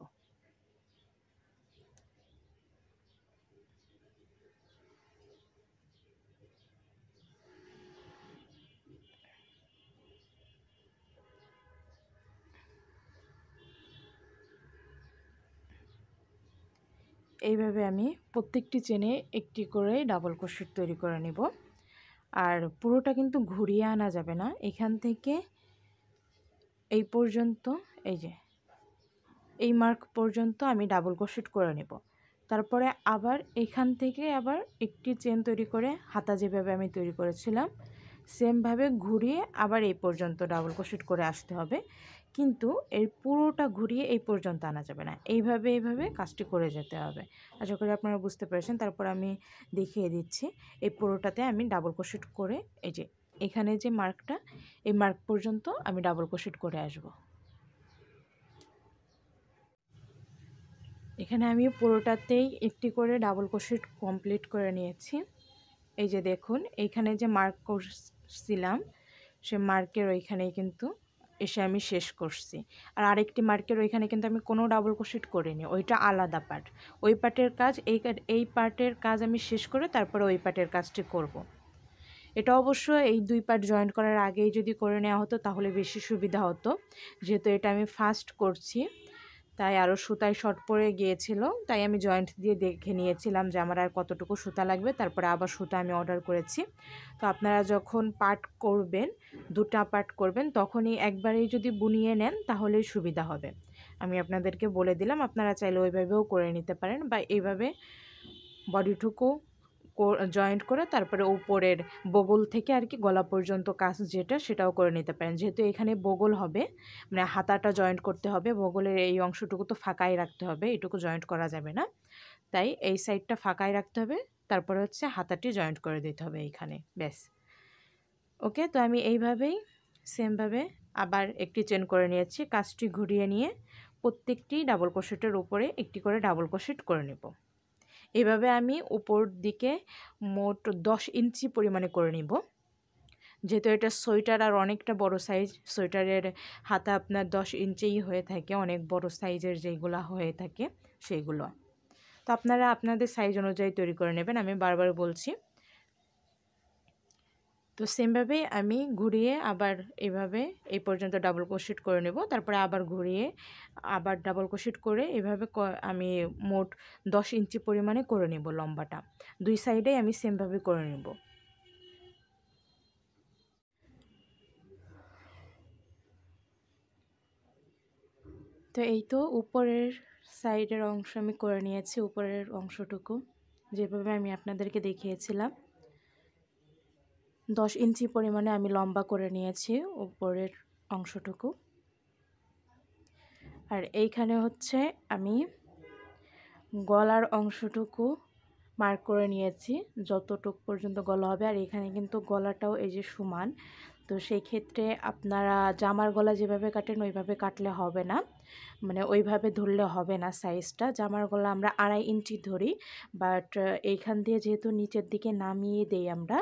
এইভাবে আমি প্রত্যেকটি চেনে একটি করে ডাবল ক্রোশেট তৈরি করে নেব। আর পুরোটা কিন্তু ঘুরিয়ে আনা যাবে না, এখান থেকে এই পর্যন্ত, এই যে এই মার্ক পর্যন্ত আমি ডাবল ক্রোশেট করে নেব। তারপরে আবার এখান থেকে আবার একটি চেন তৈরি করে হাতা যেভাবে আমি তৈরি করেছিলাম সেমভাবে ঘুরিয়ে আবার এই পর্যন্ত ডাবল ক্রোশেট করে আসতে হবে, কিন্তু এর পুরোটা ঘুরিয়ে এই পর্যন্ত আনা যাবে না। এইভাবে কাজটি করে যেতে হবে। আশা করি আপনারা বুঝতে পেরেছেন। তারপর আমি দেখিয়ে দিচ্ছি, এই পুরোটাতে আমি ডাবল ক্রোশেট করে, এই যে এখানে যে মার্কটা, এই মার্ক পর্যন্ত আমি ডাবল ক্রোশেট করে আসব। এখানে আমি পুরোটাতেই একটি করে ডাবল ক্রোশেট কমপ্লিট করে নিয়েছি। এই যে দেখুন, এইখানে যে মার্ক করছিলাম সে মার্কের ওইখানেই কিন্তু এসে আমি শেষ করছি। আর আরেকটি মার্কের ওইখানে কিন্তু আমি কোনো ডাবল ক্রোশেট করিনি, ওইটা আলাদা পার্ট। ওই পার্টের কাজ এই পার্টের কাজ আমি শেষ করে তারপরে ওই পার্টের কাজটি করব। এটা অবশ্য এই দুই পার্ট জয়েন্ট করার আগেই যদি করে নেওয়া হতো তাহলে বেশি সুবিধা হতো, যেহেতু এটা আমি ফার্স্ট করছি তাই আরও সুতায় শর্ট পড়ে গিয়েছিল, তাই আমি জয়েন্ট দিয়ে দেখে নিয়েছিলাম যে আমার আর কতটুকু সুতা লাগবে, তারপরে আবার সুতা আমি অর্ডার করেছি। তো আপনারা যখন পার্ট করবেন, দুটা পার্ট করবেন, তখনই একবারেই যদি বুনিয়ে নেন তাহলেই সুবিধা হবে। আমি আপনাদেরকে বলে দিলাম, আপনারা চাইলে ওইভাবেও করে নিতে পারেন, বা এইভাবে বডিটুকু জয়েন্ট করে তারপরে উপরের বগল থেকে আর কি গলা পর্যন্ত কাজ যেটা সেটাও করে নিতে পারেন। যেহেতু এখানে বগল হবে, মানে হাতাটা জয়েন্ট করতে হবে, বগলের এই অংশটুকু তো ফাঁকাই রাখতে হবে, এটুকু জয়েন্ট করা যাবে না, তাই এই সাইডটা ফাঁকাই রাখতে হবে। তারপরে হচ্ছে হাতাটি জয়েন্ট করে দিতে হবে এইখানে, ব্যাস। ওকে, তো আমি এইভাবেই সেমভাবে আবার একটি চেন করে নিয়েছি, কাজটি ঘুরিয়ে নিয়ে প্রত্যেকটি ডাবল ক্রোশেটের উপরে একটি করে ডাবল ক্রোশেট করে নেব। এভাবে আমি উপর দিকে মোট 10 ইঞ্চি পরিমাণে করে নিব। যেহেতু এটা সোয়েটার আর অনেকটা বড় সাইজ, সোয়েটারের হাতা আপনার 10 ইঞ্চিই হয়ে থাকে, অনেক বড় সাইজের যেগুলো হয়ে থাকে সেইগুলো। তো আপনারা আপনাদের সাইজ অনুযায়ী তৈরি করে নেবেন, আমি বারবার বলছি। তো সেমভাবেই আমি ঘুরিয়ে আবার এভাবে এই পর্যন্ত ডাবল ক্রোশেট করে নেব, তারপরে আবার ঘুরিয়ে আবার ডাবল ক্রোশেট করে এভাবে আমি মোট 10 ইঞ্চি পরিমাণে করে নেব লম্বাটা। দুই সাইডেই আমি সেমভাবে করে নেব। তো এই তো উপরের সাইডের অংশ আমি করে নিয়েছি, উপরের অংশটুকু যেভাবে আমি আপনাদেরকে দেখিয়েছিলাম। 10 ইঞ্চি পরিমাণে আমি লম্বা করে নিয়েছি উপরের অংশটুকু। আর এইখানে হচ্ছে আমি গলার অংশটুকু মার্ক করে নিয়েছি, যতটুকু পর্যন্ত গলা হবে। আর এখানে কিন্তু গলাটাও এই যে সমান, তো সেই ক্ষেত্রে আপনারা জামার গলা যেভাবে কাটেন ওইভাবে কাটলে হবে না, মানে ওইভাবে ধরলে হবে না সাইজটা। জামার গলা আমরা 2.5 ইঞ্চি ধরি, বাট এইখান দিয়ে যেহেতু নিচের দিকে নামিয়ে দেই আমরা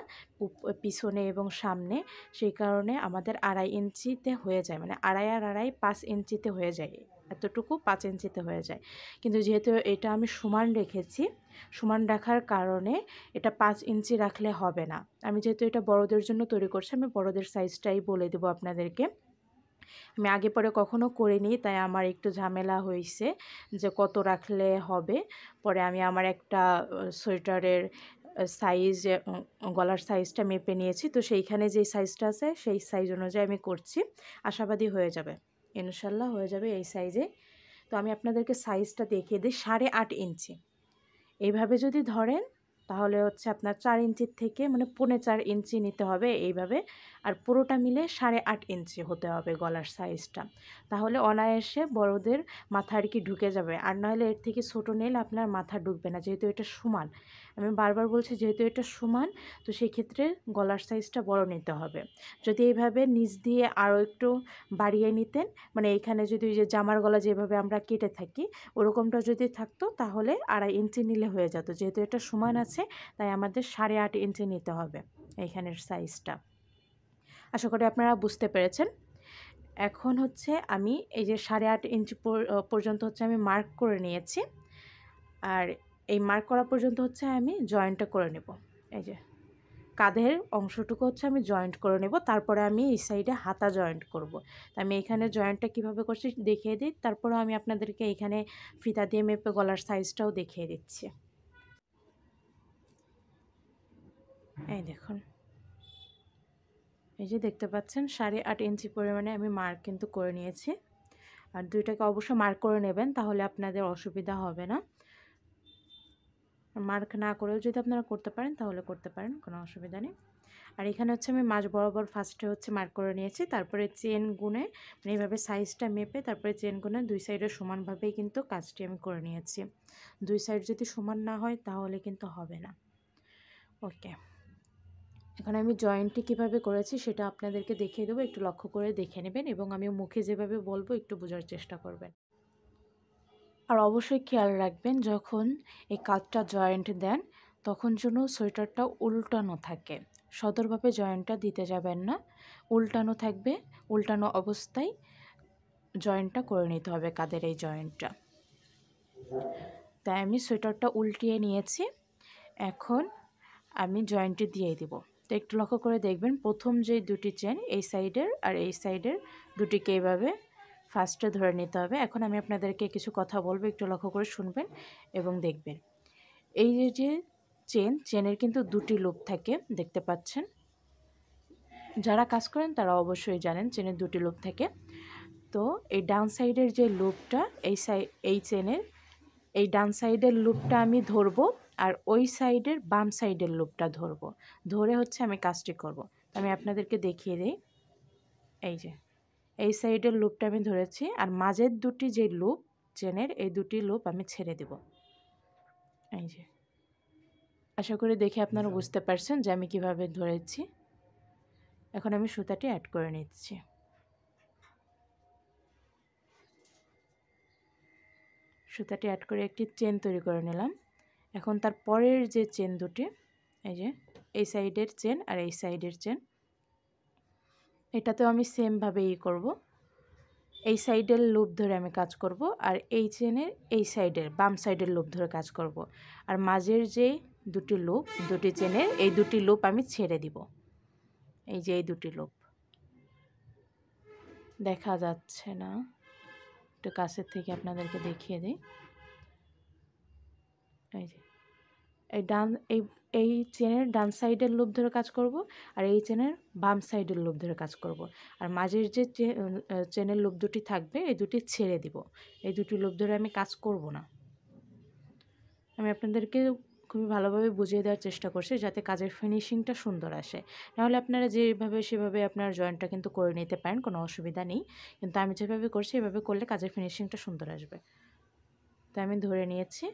পিছনে এবং সামনে, সেই কারণে আমাদের 2.5 ইঞ্চিতে হয়ে যায়, মানে 2.5 আর 2.5 5 ইঞ্চিতে হয়ে যায়, এতটুকু 5 ইঞ্চিতে হয়ে যায়। কিন্তু যেহেতু এটা আমি সমান রেখেছি, সমান রাখার কারণে এটা 5 ইঞ্চি রাখলে হবে না। আমি যেহেতু এটা বড়দের জন্য তৈরি করছি, আমি বড়দের সাইজটাই বলে দেবো আপনাদেরকে। আমি আগে পরে কখনো করিনি, তাই আমার একটু ঝামেলা হয়েছে যে কত রাখলে হবে। পরে আমি আমার একটা সোয়েটারের সাইজ, গলার সাইজটা মেপে নিয়েছি, তো সেইখানে যেই সাইজটা আছে সেই সাইজ অনুযায়ী আমি করছি। আশাবাদী হয়ে যাবে, ইনশাল্লাহ হয়ে যাবে এই সাইজে। তো আমি আপনাদেরকে সাইজটা দেখিয়ে দিই। 8.5 ইঞ্চি এইভাবে যদি ধরেন তাহলে হচ্ছে আপনার 4 ইঞ্চির থেকে মানে 4.25 ইঞ্চি নিতে হবে এইভাবে, আর পুরোটা মিলে 8.5 ইঞ্চি হতে হবে গলার সাইজটা। তাহলে অনায়াসে বড়দের মাথা আর কি ঢুকে যাবে, আর নাহলে এর থেকে ছোটো নিলে আপনার মাথা ঢুকবে না, যেহেতু এটা সমান। আমি বারবার বলছি যেহেতু এটা সমান, তো সেই ক্ষেত্রে গলার সাইজটা বড় নিতে হবে। যদি এইভাবে নিচ দিয়ে আরও একটু বাড়িয়ে নিতেন, মানে এইখানে যদি ওই যে জামার গলা যেভাবে আমরা কেটে থাকি ওরকমটা যদি থাকতো তাহলে 2.5 ইঞ্চি নিলে হয়ে যেত। যেহেতু এটা সমান আছে তাই আমাদের 8.5 ইঞ্চি নিতে হবে এইখানের সাইজটা। আশা করি আপনারা বুঝতে পেরেছেন। এখন হচ্ছে আমি এই যে 8.5 ইঞ্চি পর্যন্ত হচ্ছে আমি মার্ক করে নিয়েছি, আর এই মার্ক করা পর্যন্ত হচ্ছে আমি জয়েন্টটা করে নেব। এই যে কাঁধের অংশটুকু হচ্ছে আমি জয়েন্ট করে নেব, তারপরে আমি এই সাইডে হাতা জয়েন্ট করব। তো আমি এখানে জয়েন্টটা কিভাবে করছি দেখিয়ে দিই, তারপরে আমি আপনাদেরকে এখানে ফিতা দিয়ে মেপে গলার সাইজটাও দেখিয়ে দিচ্ছি। এই দেখুন, এই যে দেখতে পাচ্ছেন 8.5 ইঞ্চি পরিমাণে আমি মার্ক কিন্তু করে নিয়েছি। আর দুইটাকে অবশ্যই মার্ক করে নেবেন, তাহলে আপনাদের অসুবিধা হবে না। মার্ক না করেও যদি আপনারা করতে পারেন তাহলে করতে পারেন, কোনো অসুবিধা নেই। আর এখানে হচ্ছে আমি মাঝ বরাবর ফার্স্টে হচ্ছে মার্ক করে নিয়েছি, তারপরে চেন গুনে মানে এইভাবে সাইজটা মেপে তারপরে চেন গুনে দুই সাইডে সমানভাবেই কিন্তু কাজটি আমি করে নিয়েছি। দুই সাইড যদি সমান না হয় তাহলে কিন্তু হবে না। ওকে, এখন আমি জয়েন্টটি কীভাবে করেছি সেটা আপনাদেরকে দেখিয়ে দেবো, একটু লক্ষ্য করে দেখে নেবেন এবং আমি মুখে যেভাবে বলবো একটু বোঝার চেষ্টা করবেন। আর অবশ্যই খেয়াল রাখবেন যখন এই কাঁধটা জয়েন্ট দেন তখন যেন সোয়েটারটা উল্টানো থাকে, সদরভাবে জয়েন্টটা দিতে যাবেন না, উল্টানো থাকবে। উল্টানো অবস্থায় জয়েন্টটা করে নিতে হবে কাঁধের এই জয়েন্টটা। তাই আমি সোয়েটারটা উল্টিয়ে নিয়েছি, এখন আমি জয়েন্টটি দিয়ে দিব। তো একটু লক্ষ্য করে দেখবেন প্রথম যে দুটি চেন এই সাইডের আর এই সাইডের দুটিকে এইভাবে ফার্স্টে ধরে নিতে হবে। এখন আমি আপনাদেরকে কিছু কথা বলবো, একটু লক্ষ্য করে শুনবেন এবং দেখবেন। এই যে চেনের কিন্তু দুটি লুপ থাকে, দেখতে পাচ্ছেন। যারা কাজ করেন তারা অবশ্যই জানেন চেনের দুটি লুপ থাকে। তো এই ডান সাইডের যে লুপটা এই চেনের এই ডান সাইডের লুপটা আমি ধরবো, আর ওই সাইডের বাম সাইডের লুপটা ধরবো, ধরে হচ্ছে আমি কাজটি করব। আমি আপনাদেরকে দেখিয়ে দিই। এই যে এই সাইডের লুপটা আমি ধরেছি, আর মাঝের দুটি যে লুপ চেনের এই দুটি লুপ আমি ছেড়ে দেব। এই যে আশা করি দেখে আপনারা বুঝতে পারছেন যে আমি কিভাবে ধরেছি। এখন আমি সুতাটি অ্যাড করে নিচ্ছি। সুতাটি অ্যাড করে একটি চেন তৈরি করে নিলাম। এখন তার পরের যে চেন দুটি, এই যে এই সাইডের চেন আর এই সাইডের চেন, এটাতেও আমি সেমভাবেই করব। এই সাইডের লুপ ধরে আমি কাজ করব, আর এই চেনের এই সাইডের বাম সাইডের লুপ ধরে কাজ করব। আর মাঝের যে দুটি লুপ, দুটি চেনের এই দুটি লুপ আমি ছেড়ে দিব। এই যে এই দুটি লুপ দেখা যাচ্ছে না, একটু কাছের থেকে আপনাদেরকে দেখিয়ে দিই। এই যে এই এই চেনের ডান সাইডের লুপ ধরে কাজ করব, আর এই চেনের বাম সাইডের লুপ ধরে কাজ করব। আর মাঝের যে চেনের লুপ দুটি থাকবে এই দুটি ছেড়ে দিব। এই দুটি লুপ ধরে আমি কাজ করব না। আমি আপনাদেরকে খুবই ভালোভাবে বুঝিয়ে দেওয়ার চেষ্টা করছি যাতে কাজের ফিনিশিংটা সুন্দর আসে। নাহলে আপনারা যেভাবে সেভাবে আপনার জয়েন্টটা কিন্তু করে নিতে পারেন, কোনো অসুবিধা নেই। কিন্তু আমি যেভাবে করছি এভাবে করলে কাজের ফিনিশিংটা সুন্দর আসবে। তাই আমি ধরে নিয়েছি।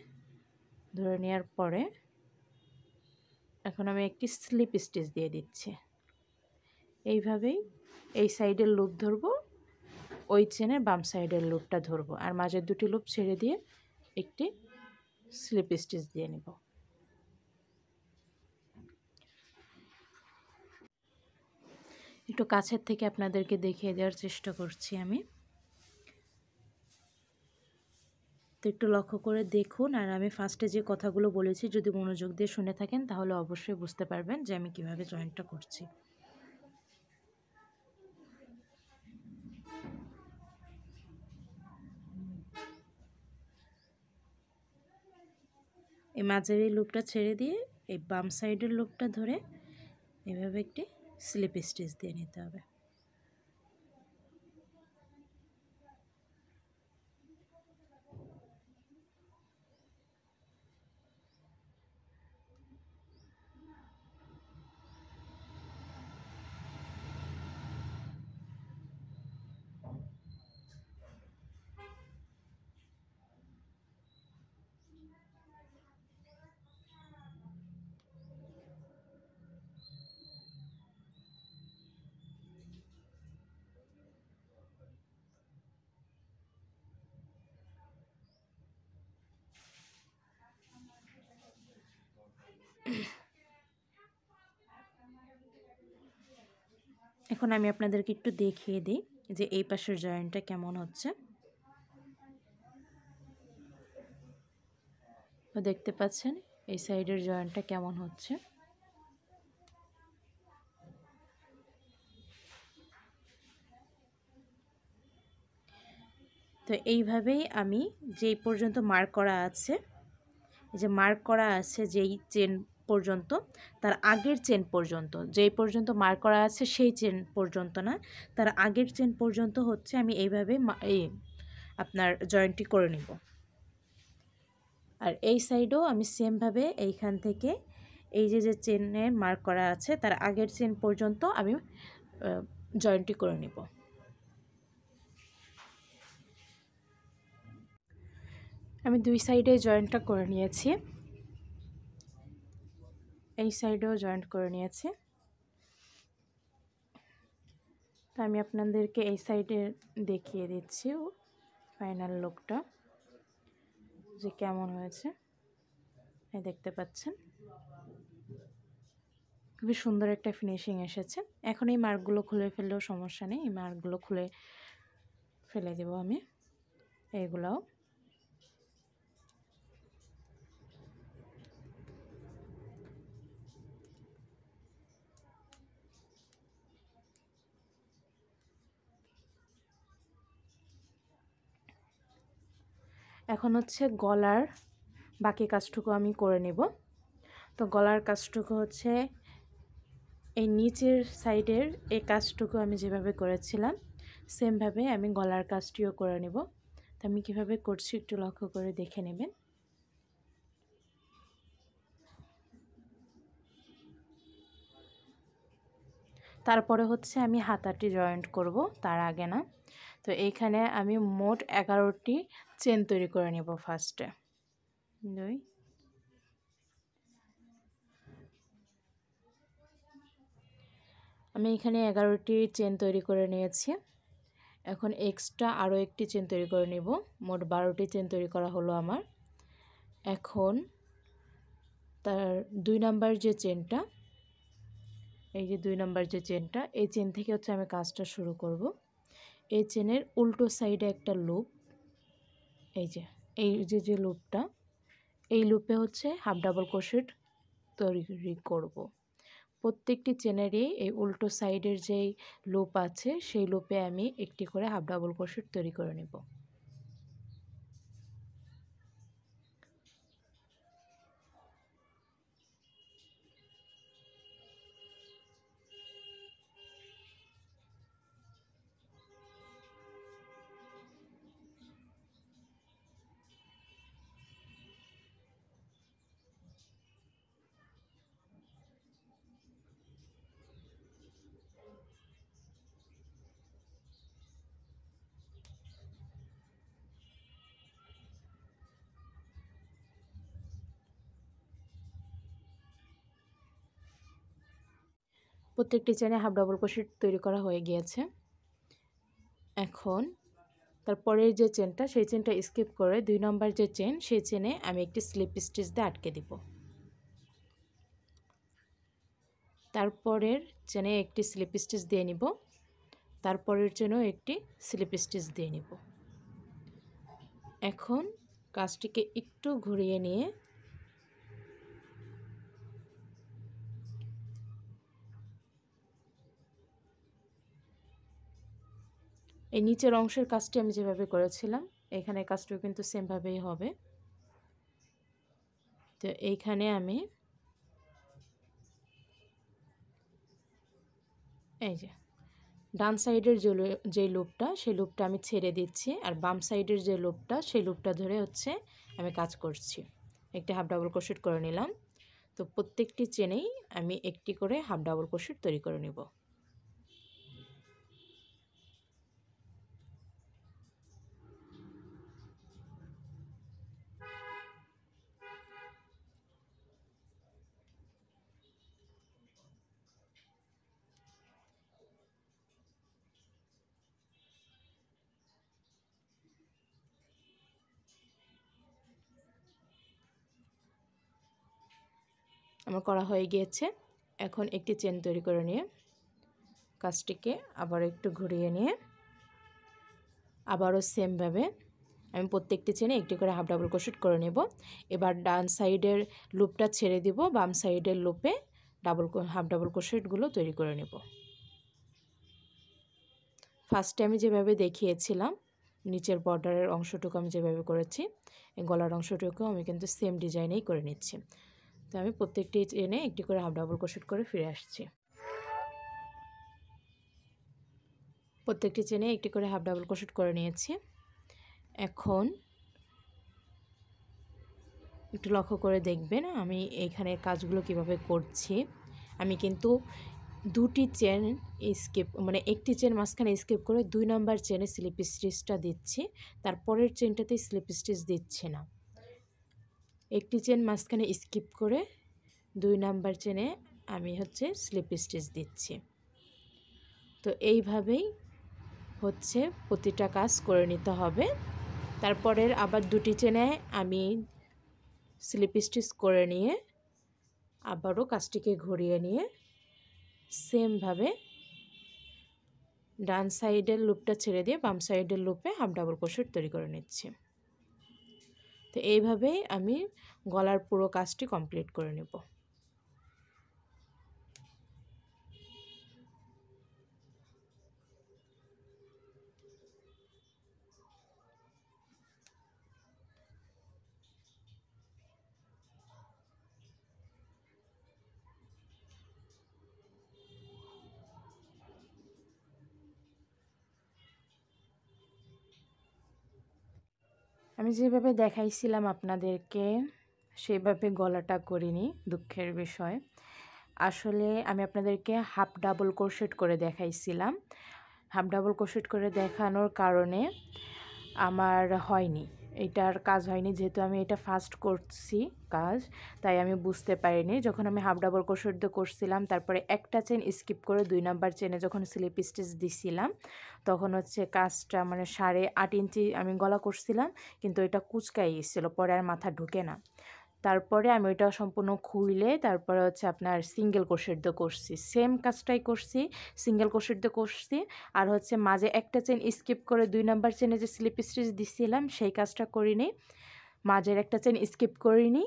ধরে নেওয়ার পরে এখন আমি একটি স্লিপ স্টিচ দিয়ে দিচ্ছি। এইভাবেই এই সাইডের লুপ ধরবো, ওই চেনের বাম সাইডের লুপটা ধরবো, আর মাঝের দুটি লুপ ছেড়ে দিয়ে একটি স্লিপ স্টিচ দিয়ে নেব। একটু কাছের থেকে আপনাদেরকে দেখিয়ে দেওয়ার চেষ্টা করছি আমি। তো একটু লক্ষ্য করে দেখুন, আর আমি ফার্স্টে যে কথাগুলো বলেছি যদি মনোযোগ দিয়ে শুনে থাকেন তাহলে অবশ্যই বুঝতে পারবেন যে আমি কিভাবে জয়েন্টটা করছি। এই মাঝের এই লুপটা ছেড়ে দিয়ে এই বাম সাইডের লুপটা ধরে এভাবে একটি স্লিপ স্টিচ দিয়ে নিতে হবে। এখন আমি আপনাদেরকে একটু দেখিয়ে দিই যে এই পাশের জয়েন্টটা কেমন হচ্ছে। তো দেখতে পাচ্ছেন এই সাইডের জয়েন্টটা কেমন হচ্ছে। তো এইভাবেই আমি যেই পর্যন্ত মার্ক করা আছে, এই যে মার্ক করা আছে যেই চেন পর্যন্ত, তার আগের চেন পর্যন্ত, যেই পর্যন্ত মার্ক করা আছে সেই চেন পর্যন্ত না, তার আগের চেন পর্যন্ত হচ্ছে আমি এইভাবে এই আপনার জয়েন্টটি করে নিব। আর এই সাইডেও আমি সেমভাবে এইখান থেকে এই যে যে চেনের মার্ক করা আছে তার আগের চেন পর্যন্ত আমি জয়েন্টটি করে নিব। আমি দুই সাইডে জয়েন্টটা করে নিয়েছি, এই সাইডেও জয়েন্ট করে নিয়েছি। তো আমি আপনাদেরকে এই সাইডে দেখিয়ে দিচ্ছি ফাইনাল লুকটা যে কেমন হয়েছে। এই দেখতে পাচ্ছেন খুবই সুন্দর একটা ফিনিশিং এসেছে। এখন এই মার্কগুলো খুলে ফেললেও সমস্যা নেই, এই মার্কগুলো খুলে ফেলে দেব আমি এইগুলাও। এখন হচ্ছে গলার বাকি কাজটুকু আমি করে নেব। তো গলার কাজটুকু হচ্ছে এই নিচের সাইডের এই কাজটুকু আমি যেভাবে করেছিলাম সেমভাবে আমি গলার কাজটিও করে নেব। তো আমি কীভাবে করছি একটু লক্ষ্য করে দেখে নেবেন। তারপরে হচ্ছে আমি হাতাটি জয়েন্ট করব, তার আগে না। তো এইখানে আমি মোট 11টি চেন তৈরি করে নেব। ফার্স্টে 2, আমি এখানে 11টি চেন তৈরি করে নিয়েছি। এখন এক্সট্রা আরও একটি চেন তৈরি করে নেব। মোট 12টি চেন তৈরি করা হলো আমার। এখন তার 2 নাম্বার যে চেনটা, এই যে 2 নাম্বার যে চেনটা, এই চেন থেকে হচ্ছে আমি কাজটা শুরু করব। এই চেনের উল্টো সাইডে একটা লুপ, এই যে লুপটা, এই লুপে হচ্ছে হাফ ডাবল ক্রোশেট তৈরি করব। প্রত্যেকটি চেনেরই এই উল্টো সাইডের যেই লুপ আছে সেই লুপে আমি একটি করে হাফ ডাবল ক্রোশেট তৈরি করে নেব। প্রত্যেকটি চেনে হাফ ডাবল ক্রোশেট তৈরি করা হয়ে গিয়েছে। এখন তারপরের যে চেনটা, সেই চেনটা স্কিপ করে 2 নাম্বার যে চেন, সেই চেনে আমি একটি স্লিপ স্টিচ দিয়ে আটকে দিব। তারপরের চেনে একটি স্লিপ স্টিচ দিয়ে নিব, তারপরের চেনেও একটি স্লিপ স্টিচ দিয়ে নিব। এখন কাজটিকে একটু ঘুরিয়ে নিয়ে এই নিচের অংশের কাজটি আমি যেভাবে করেছিলাম এখানে কাজটিও কিন্তু সেমভাবেই হবে। তো এইখানে আমি এই যে ডান সাইডের যে লুপটা, সেই লুপটা আমি ছেড়ে দিচ্ছি, আর বাম সাইডের যে লুপটা, সেই লুপটা ধরে হচ্ছে আমি কাজ করছি। একটি হাফ ডাবল ক্রোশেট করে নিলাম। তো প্রত্যেকটি চেনেই আমি একটি করে হাফ ডাবল ক্রোশেট তৈরি করে নেব। আমার করা হয়ে গিয়েছে। এখন একটি চেন তৈরি করে নিয়ে কাজটিকে আবার একটু ঘুরিয়ে নিয়ে আবারও সেমভাবে আমি প্রত্যেকটি চেনে একটি করে হাফ ডাবল ক্রোশেট করে নেব। এবার ডান সাইডের লুপটা ছেড়ে দিব, বাম সাইডের লুপে হাফ ডাবল ক্রোশেটগুলো তৈরি করে নেব। ফার্স্টে আমি যেভাবে দেখিয়েছিলাম নিচের বর্ডারের অংশটুকু আমি যেভাবে করেছি, এই গলার অংশটুকু আমি কিন্তু সেম ডিজাইনেই করে নিচ্ছি। তো আমি প্রত্যেকটি চেনে একটি করে হাফ ডাবল ক্রোশেট করে ফিরে আসছি। প্রত্যেকটি চেনে একটি করে হাফ ডাবল ক্রোশেট করে নিয়েছি। এখন একটু লক্ষ্য করে দেখবেন আমি এইখানে কাজগুলো কিভাবে করছি। আমি কিন্তু দুটি চেন একটি চেন মাঝখানে স্কিপ করে 2 নাম্বার চেনে স্লিপ স্টিচটা দিচ্ছি, তারপরের চেনটাতে স্লিপ স্টিচ দিচ্ছি না। একটি চেন মাঝখানে স্কিপ করে 2 নাম্বার চেনে আমি হচ্ছে স্লিপ স্টিচ দিচ্ছি। তো এইভাবেই হচ্ছে প্রতিটা কাজ করে নিতে হবে। তারপরের আবার দুটি চেনে আমি স্লিপ স্টিচ করে নিয়ে আবারও কাজটিকে ঘুরিয়ে নিয়ে সেমভাবে ডান সাইডের লুপটা ছেড়ে দিয়ে বাম সাইডের লুপে হাফ ডাবল ক্রোশেট তৈরি করে নিচ্ছি। তো এইভাবেই আমি গলার পুরো কাজটি কমপ্লিট করে নেব। আমি যেভাবে দেখাইছিলাম আপনাদেরকে সেভাবে গলাটা করিনি, দুঃখের বিষয়। আসলে আমি আপনাদেরকে হাফ ডাবল ক্রোশেট করে দেখাইছিলাম। হাফ ডাবল ক্রোশেট করে দেখানোর কারণে আমার হয়নি, এটার কাজ হয়নি, যেহেতু আমি এটা ফার্স্ট করছি কাজ, তাই আমি বুঝতে পারিনি। যখন আমি হাফ ডাবল ক্রোশেট দিয়ে করছিলাম, তারপরে একটা চেন স্কিপ করে 2 নাম্বার চেনে যখন স্লিপ স্টিচ দিছিলাম, তখন হচ্ছে কাজটা 8.5 ইঞ্চি আমি গলা করছিলাম, কিন্তু এটা কুচকাই গেছিলো, পরে আর মাথা ঢুকে না। তারপরে আমি ওইটা সম্পূর্ণ খুইলে তারপরে হচ্ছে আপনার সিঙ্গেল ক্রোশেট দিয়ে করছি, সেম কাজটাই করছি, সিঙ্গেল ক্রোশেট দিয়ে করছি। আর হচ্ছে মাঝে একটা চেন স্কিপ করে 2 নাম্বার চেনে যে স্লিপ স্টিচ দিছিলাম সেই কাজটা করিনি, মাঝের একটা চেন স্কিপ করিনি,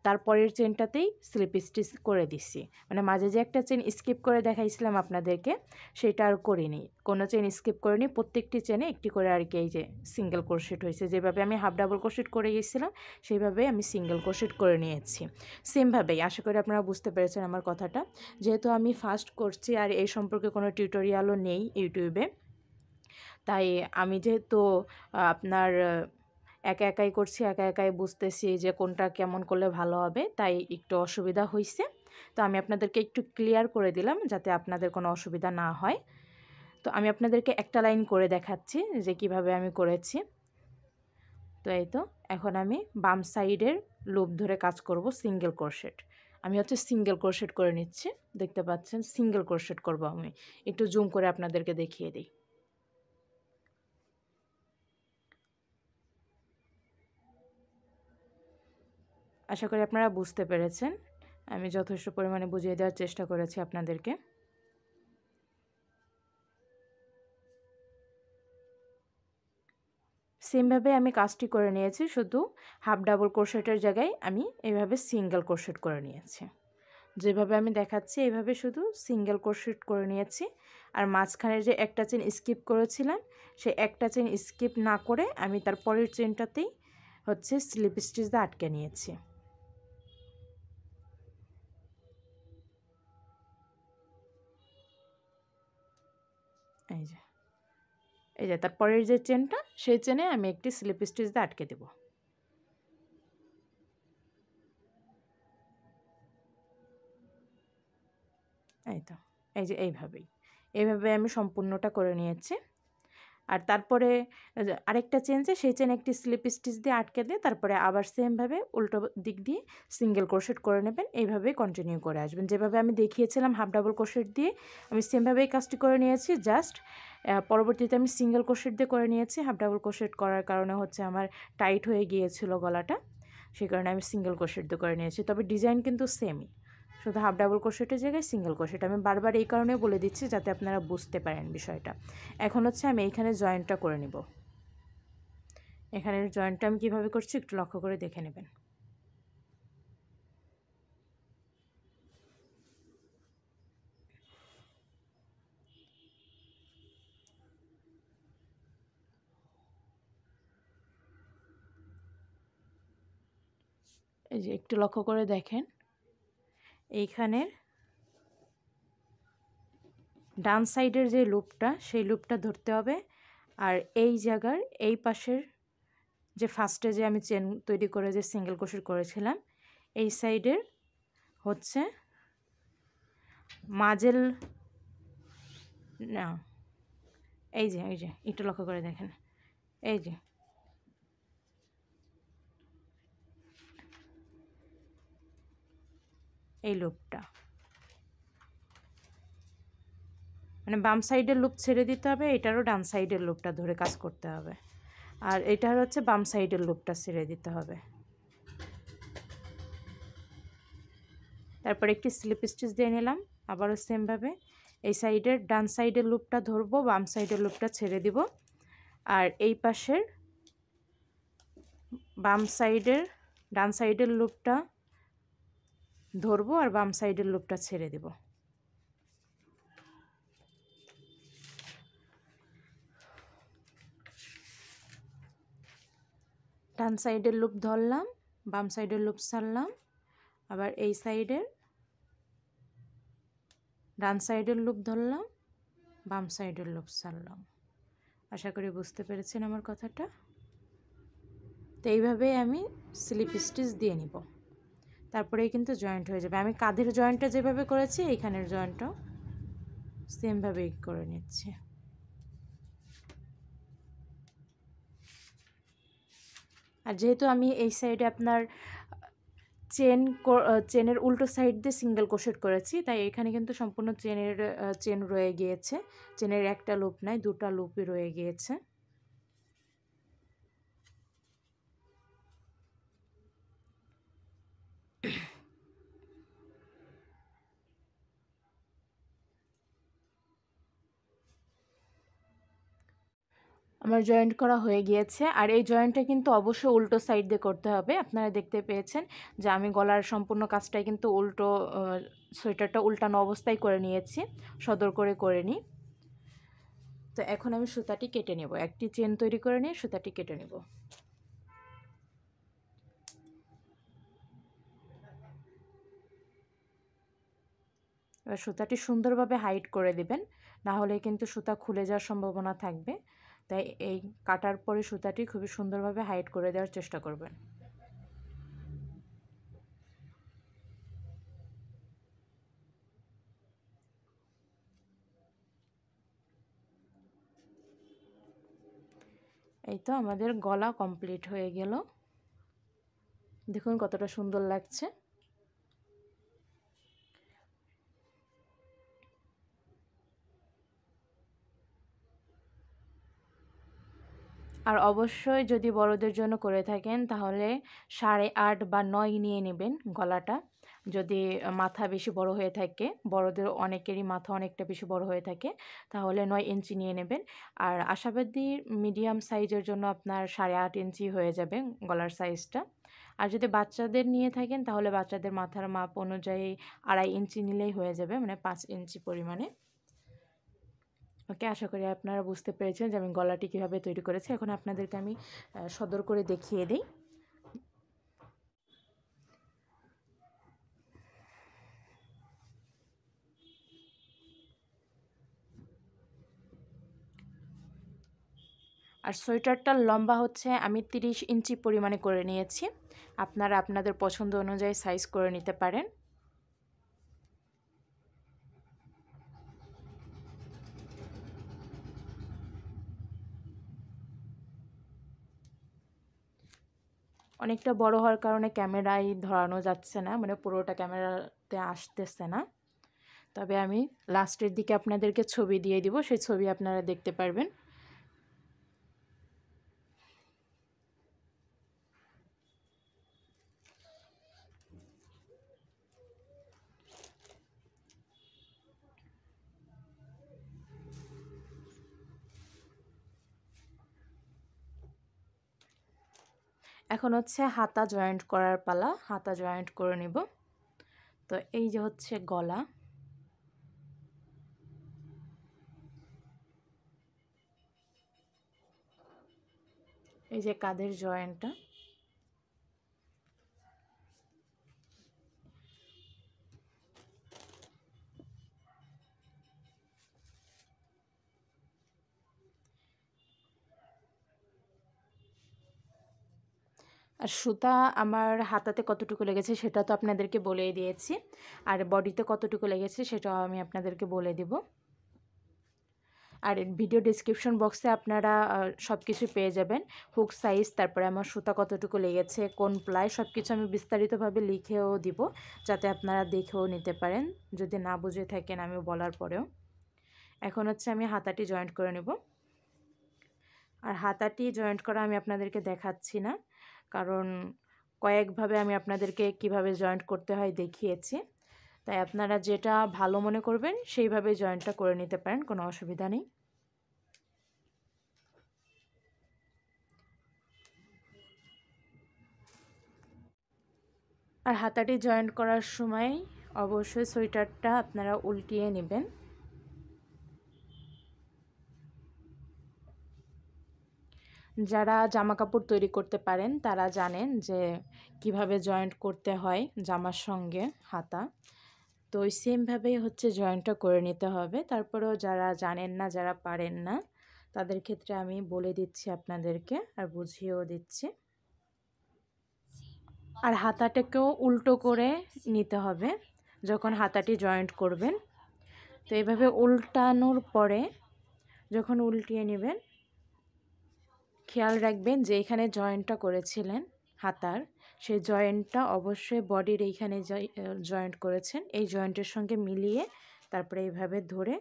তারপরের চেনটাতেই স্লিপ স্টিচ করে দিছি। মানে মাঝে যে একটা চেন স্কিপ করে দেখাইছিলাম আপনাদেরকে সেটা আর করিনি, কোনো চেন স্কিপ করিনি, প্রত্যেকটি চেনে একটি করে আর কি এই যে সিঙ্গেল ক্রোশেট হয়েছে। যেভাবে আমি হাফ ডাবল ক্রোশেট করে গিয়েছিলাম সেইভাবেই আমি সিঙ্গেল ক্রোশেট করে নিয়েছি সেমভাবেই। আশা করি আপনারা বুঝতে পেরেছেন আমার কথাটা। যেহেতু আমি ফার্স্ট করছি আর এই সম্পর্কে কোনো টিউটোরিয়ালও নেই ইউটিউবে, তাই আমি যেহেতু আপনার একা একাই করছি, একা একাই বুঝতেছি যে কোনটা কেমন করলে ভালো হবে, তাই একটু অসুবিধা হয়েছে। তো আমি আপনাদেরকে একটু ক্লিয়ার করে দিলাম যাতে আপনাদের কোনো অসুবিধা না হয়। তো আমি আপনাদেরকে একটা লাইন করে দেখাচ্ছি যে কিভাবে আমি করেছি। তো এই তো এখন আমি বাম সাইডের লুপ ধরে কাজ করব সিঙ্গেল ক্রোশেট। আমি হচ্ছে সিঙ্গেল ক্রোশেট করে নিচ্ছি, দেখতে পাচ্ছেন সিঙ্গেল ক্রোশেট করব। আমি একটু জুম করে আপনাদেরকে দেখিয়ে দিই। আশা করি আপনারা বুঝতে পেরেছেন, আমি যথেষ্ট পরিমাণে বুঝিয়ে দেওয়ার চেষ্টা করেছি আপনাদেরকে। সেমভাবে আমি কাজটি করে নিয়েছি, শুধু হাফ ডাবল ক্রোশেটের জায়গায় আমি এইভাবে সিঙ্গেল ক্রোশেট করে নিয়েছি। যেভাবে আমি দেখাচ্ছি এইভাবে শুধু সিঙ্গেল ক্রোশেট করে নিয়েছি। আর মাঝখানের যে একটা চেন স্কিপ করেছিলাম সেই একটা চেন স্কিপ না করে আমি তার পরের চেনটাতেই হচ্ছে স্লিপ স্টিচ দিয়ে আটকে নিয়েছি। এই যে তারপরের যে চেনটা সেই চেনে আমি একটি স্লিপ স্টিচ দিয়ে আটকে দেব। এই তো এই যে এইভাবে আমি সম্পূর্ণটা করে নিয়েছি। আর তারপরে আরেকটা চেনছে সেই চেন একটি স্লিপ স্টিচ দিয়ে আটকে দিয়ে তারপরে আবার সেমভাবে উল্টো দিক দিয়ে সিঙ্গেল ক্রোশেট করে নেবেন। এইভাবেই কন্টিনিউ করে আসবেন, যেভাবে আমি দেখিয়েছিলাম হাফ ডাবল ক্রোশেট দিয়ে আমি সেমভাবেই কাজটি করে নিয়েছি। জাস্ট পরবর্তীতে আমি সিঙ্গেল ক্রোশেট দিয়ে করে নিয়েছি। হাফ ডাবল ক্রোশেট করার কারণে হচ্ছে আমার টাইট হয়ে গিয়েছিল গলাটা, সেই কারণে আমি সিঙ্গেল ক্রোশেট দিয়ে করে নিয়েছি। তবে ডিজাইন কিন্তু সেমই, শুধু হাফ ডাবল ক্রোশেটের জায়গায় সিঙ্গেল ক্রোশেট। আমি বারবার এই কারণে বলে দিচ্ছি যাতে আপনারা বুঝতে পারেন বিষয়টা। এখন হচ্ছে আমি এইখানে জয়েন্টটা করে নিব। এখানের জয়েন্টটা আমি কীভাবে করছি একটু লক্ষ্য করে দেখে নেবেন। এই যে একটু লক্ষ্য করে দেখেন, এইখানের ডান সাইডের যে লুপটা সেই লুপটা ধরতে হবে। আর এই জায়গার এই পাশের যে ফার্স্টে যে আমি চেন তৈরি করে যে সিঙ্গেল ক্রোশেট করেছিলাম এই সাইডের হচ্ছে মাঝের না, এই যে একটু লক্ষ্য করে দেখেন, এই যে এই লুপটা মানে বাম সাইডের লুপ ছেড়ে দিতে হবে, এটারও ডান সাইডের লুপটা ধরে কাজ করতে হবে। আর এটার হচ্ছে বাম সাইডের লুপটা ছেড়ে দিতে হবে। তারপর একটি স্লিপ স্টিচ দিয়ে নিলাম, আবারও সেমভাবে এই সাইডের ডান সাইডের লুপটা ধরবো, বাম সাইডের লুপটা ছেড়ে দিব। আর এই পাশের ডান সাইডের লুপটা ধরবো আর বাম সাইডের লুপটা ছেড়ে দেব। ডান সাইডের লুপ ধরলাম, বাম সাইডের লুপ ছাড়লাম, আবার এই সাইডের ডান সাইডের লুপ ধরলাম, বাম সাইডের লুপ ছাড়লাম। আশা করি বুঝতে পেরেছেন আমার কথাটা। তো এইভাবেই আমি স্লিপ স্টিচ দিয়ে নিব, তারপরেই কিন্তু জয়েন্ট হয়ে যাবে। আমি কাঁধের জয়েন্টটা যেভাবে করেছি এইখানের জয়েন্টটাও সেমভাবেই করে নিচ্ছি। আর যেহেতু আমি এই সাইডে আপনার চেনের উল্টো সাইড দিয়ে সিঙ্গেল ক্রোশেট করেছি, তাই এখানে কিন্তু সম্পূর্ণ চেন রয়ে গিয়েছে। চেনের একটা লুপ নাই, দুটা লুপই রয়ে গিয়েছে। আমার জয়েন্ট করা হয়ে গিয়েছে। আর এই জয়েন্টটা কিন্তু অবশ্যই উল্টো সাইড দিয়ে করতে হবে। আপনারা দেখতে পেয়েছেন যে আমি গলার সম্পূর্ণ কাজটাই কিন্তু উল্টো, সোয়েটারটা উল্টানো অবস্থায় করে নিয়েছি, সদর করে নিই। তো এখন আমি সুতাটি কেটে নেব, একটি চেন তৈরি করে নিয়ে সুতাটি কেটে নেব। এবার সুতাটি সুন্দরভাবে হাইড করে দিবেন, না হলে কিন্তু সুতা খুলে যাওয়ার সম্ভাবনা থাকবে। তাই এই কাটার পরে সুতাটি খুবই সুন্দরভাবে হাইড করে দেওয়ার চেষ্টা করবেন। এই তো আমাদের গলা কমপ্লিট হয়ে গেল। দেখুন কতটা সুন্দর লাগছে। আর অবশ্যই যদি বড়দের জন্য করে থাকেন তাহলে 8.5 বা 9 নিয়ে নেবেন গলাটা। যদি মাথা বেশি বড় হয়ে থাকে, বড়দের অনেকেরই মাথা অনেকটা বেশি বড় হয়ে থাকে, তাহলে 9 ইঞ্চি নিয়ে নেবেন। আর আশাবাদী মিডিয়াম সাইজের জন্য আপনার 8.5 ইঞ্চি হয়ে যাবে গলার সাইজটা। আর যদি বাচ্চাদের নিয়ে থাকেন তাহলে বাচ্চাদের মাথার মাপ অনুযায়ী 2.5 ইঞ্চি নিলেই হয়ে যাবে, মানে 5 ইঞ্চি পরিমাণে। ওকে, আশা করি আপনারা বুঝতে পেরেছেন যে আমি গলাটি কীভাবে তৈরি করেছি। এখন আপনাদেরকে আমি সদর করে দেখিয়ে দিই। আর সোয়েটারটার লম্বা হচ্ছে আমি 30 ইঞ্চি পরিমাণে করে নিয়েছি। আপনারা আপনাদের পছন্দ অনুযায়ী সাইজ করে নিতে পারেন। অনেকটা বড় হওয়ার কারণে ক্যামেরায় ধরানো যাচ্ছে না, মানে পুরোটা ক্যামেরাতে আসতেছে না। তবে আমি লাস্টের দিকে আপনাদেরকে ছবি দিয়ে দিব, সেই ছবি আপনারা দেখতে পারবেন। এখন হচ্ছে হাতা জয়েন্ট করার পালা, হাতা জয়েন্ট করে নেব। তো এই যে হচ্ছে গলা, এই যে কাঁধের জয়েন্টটা, আর সুতা আমার হাতাতে কতটুকু লেগেছে সেটা তো আপনাদেরকে বলেই দিয়েছি, আর বডিতে কতটুকু লেগেছে সেটাও আমি আপনাদেরকে বলে দিব। আর ভিডিও ডেসক্রিপশন বক্সে আপনারা সব কিছু পেয়ে যাবেন, হুক সাইজ, তারপরে আমার সুতা কতটুকু লেগেছে, কোন প্লাই, সব কিছু আমি বিস্তারিতভাবে লিখেও দিব, যাতে আপনারা দেখেও নিতে পারেন যদি না বুঝে থাকেন আমি বলার পরেও। এখন হচ্ছে আমি হাতাটি জয়েন্ট করে নেব। আর হাতাটি জয়েন্ট করা আমি আপনাদেরকে দেখাচ্ছি না, কারণ কয়েকভাবে আমি আপনাদেরকে কিভাবে জয়েন্ট করতে হয় দেখিয়েছি। তাই আপনারা যেটা ভালো মনে করবেন সেইভাবে জয়েন্টটা করে নিতে পারেন, কোনো অসুবিধা নেই। আর হাতাটি জয়েন্ট করার সময় অবশ্যই সোয়েটারটা আপনারা উল্টিয়ে নেবেন। যারা জামা কাপড় তৈরি করতে পারেন তারা জানেন যে কিভাবে জয়েন্ট করতে হয় জামার সঙ্গে হাতা। তো ওই সেমভাবেই হচ্ছে জয়েন্টটা করে নিতে হবে। তারপরেও যারা জানেন না, যারা পারেন না, তাদের ক্ষেত্রে আমি বলে দিচ্ছি আপনাদেরকে আর বুঝিয়েও দিচ্ছি। আর হাতাটাকেও উল্টো করে নিতে হবে যখন হাতাটি জয়েন্ট করবেন। তো এইভাবে উল্টানোর পরে যখন উল্টিয়ে নেবেন, খেয়াল রাখবেন যে এখানে জয়েন্টটা করেছিলেন হাতার, সেই জয়েন্টটা অবশ্যই বডির এইখানে জয়েন্ট করেছেন, এই জয়েন্টের সঙ্গে মিলিয়ে তারপরে এইভাবে ধরে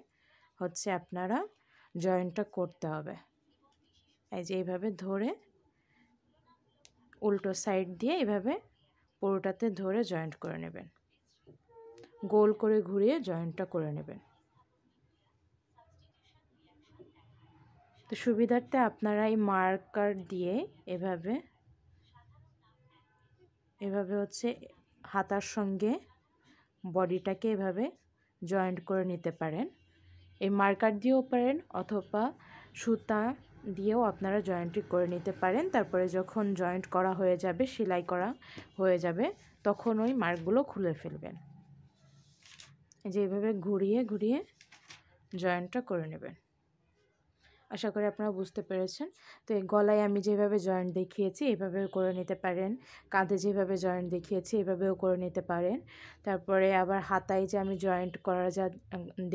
হচ্ছে আপনারা জয়েন্টটা করতে হবে। এই যে এইভাবে ধরে উল্টো সাইড দিয়ে এইভাবে পুরোটাতে ধরে জয়েন্ট করে নেবেন, গোল করে ঘুরিয়ে জয়েন্টটা করে নেবেন। তো সুবিধার্থে আপনারা এই মার্কার দিয়ে এভাবে হচ্ছে হাতার সঙ্গে বডিটাকে এভাবে জয়েন্ট করে নিতে পারেন। এই মার্কার দিয়েও পারেন অথবা সুতা দিয়েও আপনারা জয়েন্টটি করে নিতে পারেন। তারপরে যখন জয়েন্ট করা হয়ে যাবে, সেলাই করা হয়ে যাবে, তখন ওই মার্কগুলো খুলে ফেলবেন। এই যে এইভাবে ঘুরিয়ে ঘুরিয়ে জয়েন্টটা করে নেবেন। আশা করি আপনারা বুঝতে পেরেছেন। তো এই গলায় আমি যেভাবে জয়েন্ট দেখিয়েছি এইভাবেও করে নিতে পারেন, কাঁধে যেভাবে জয়েন্ট দেখিয়েছি এইভাবেও করে নিতে পারেন। তারপরে আবার হাতায় যে আমি জয়েন্ট করা যা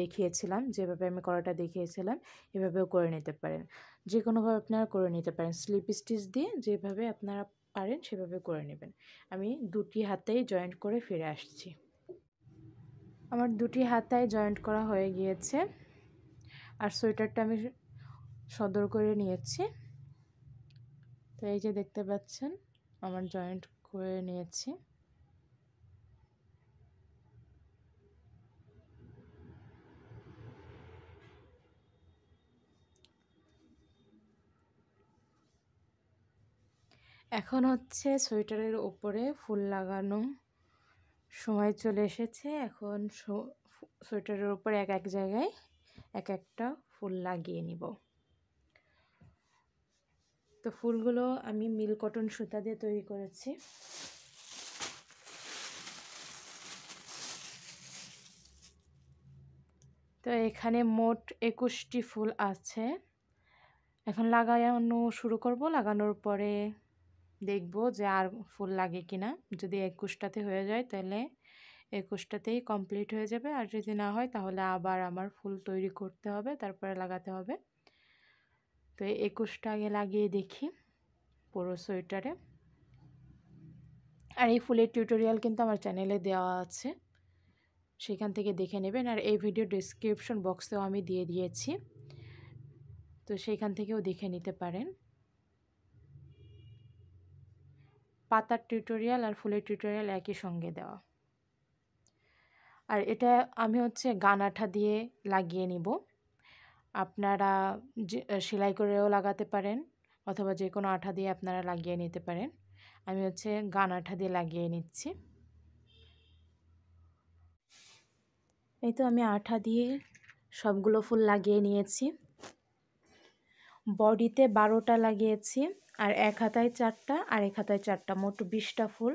দেখিয়েছিলাম, যেভাবে আমি করাটা দেখিয়েছিলাম এভাবেও করে নিতে পারেন। যে কোনোভাবে আপনারা করে নিতে পারেন, স্লিপ স্টিচ দিয়ে যেভাবে আপনারা পারেন সেভাবে করে নেবেন। আমি দুটি হাতেই জয়েন্ট করে ফিরে আসছি। আমার দুটি হাতায় জয়েন্ট করা হয়ে গিয়েছে, আর সোয়েটারটা আমি সদর করে নিয়েছি। তো এই যে দেখতে পাচ্ছেন আমার জয়েন্ট করে নিয়েছি। এখন হচ্ছে সোয়েটারের ওপরে ফুল লাগানো সময় চলে এসেছে। এখন সোয়েটারের ওপরে এক এক জায়গায় এক একটা ফুল লাগিয়ে নিব। তো ফুলগুলো আমি মিল কটন সুতা দিয়ে তৈরি করেছি। তো এখানে মোট 21টি ফুল আছে। এখন লাগানো শুরু করব। লাগানোর পরে দেখব যে আর ফুল লাগে কিনা। যদি 21টাতে হয়ে যায় তাহলে 21টাতেই কমপ্লিট হয়ে যাবে, আর যদি না হয় তাহলে আবার আমার ফুল তৈরি করতে হবে, তারপরে লাগাতে হবে। তো এই 21টা আগে লাগিয়ে দেখি পুরো সোয়েটারে। আর এই ফুলের টিউটোরিয়াল কিন্তু আমার চ্যানেলে দেওয়া আছে, সেখান থেকে দেখে নেবেন। আর এই ভিডিও ডেসক্রিপশন বক্সেও আমি দিয়ে দিয়েছি, তো সেইখান থেকেও দেখে নিতে পারেন। পাতার টিউটোরিয়াল আর ফুলের টিউটোরিয়াল একই সঙ্গে দেওয়া। আর এটা আমি হচ্ছে গান আঠা দিয়ে লাগিয়ে নিব। আপনারা সেলাই করেও লাগাতে পারেন অথবা যে কোনো আঠা দিয়ে আপনারা লাগিয়ে নিতে পারেন। আমি হচ্ছে গান আঠা দিয়ে লাগিয়ে নিচ্ছি। এই তো আমি আঠা দিয়ে সবগুলো ফুল লাগিয়ে নিয়েছি। বডিতে 12টা লাগিয়েছি, আর এক হাতায় 4টা আর এক হাতায় 4টা, মোট 20টা ফুল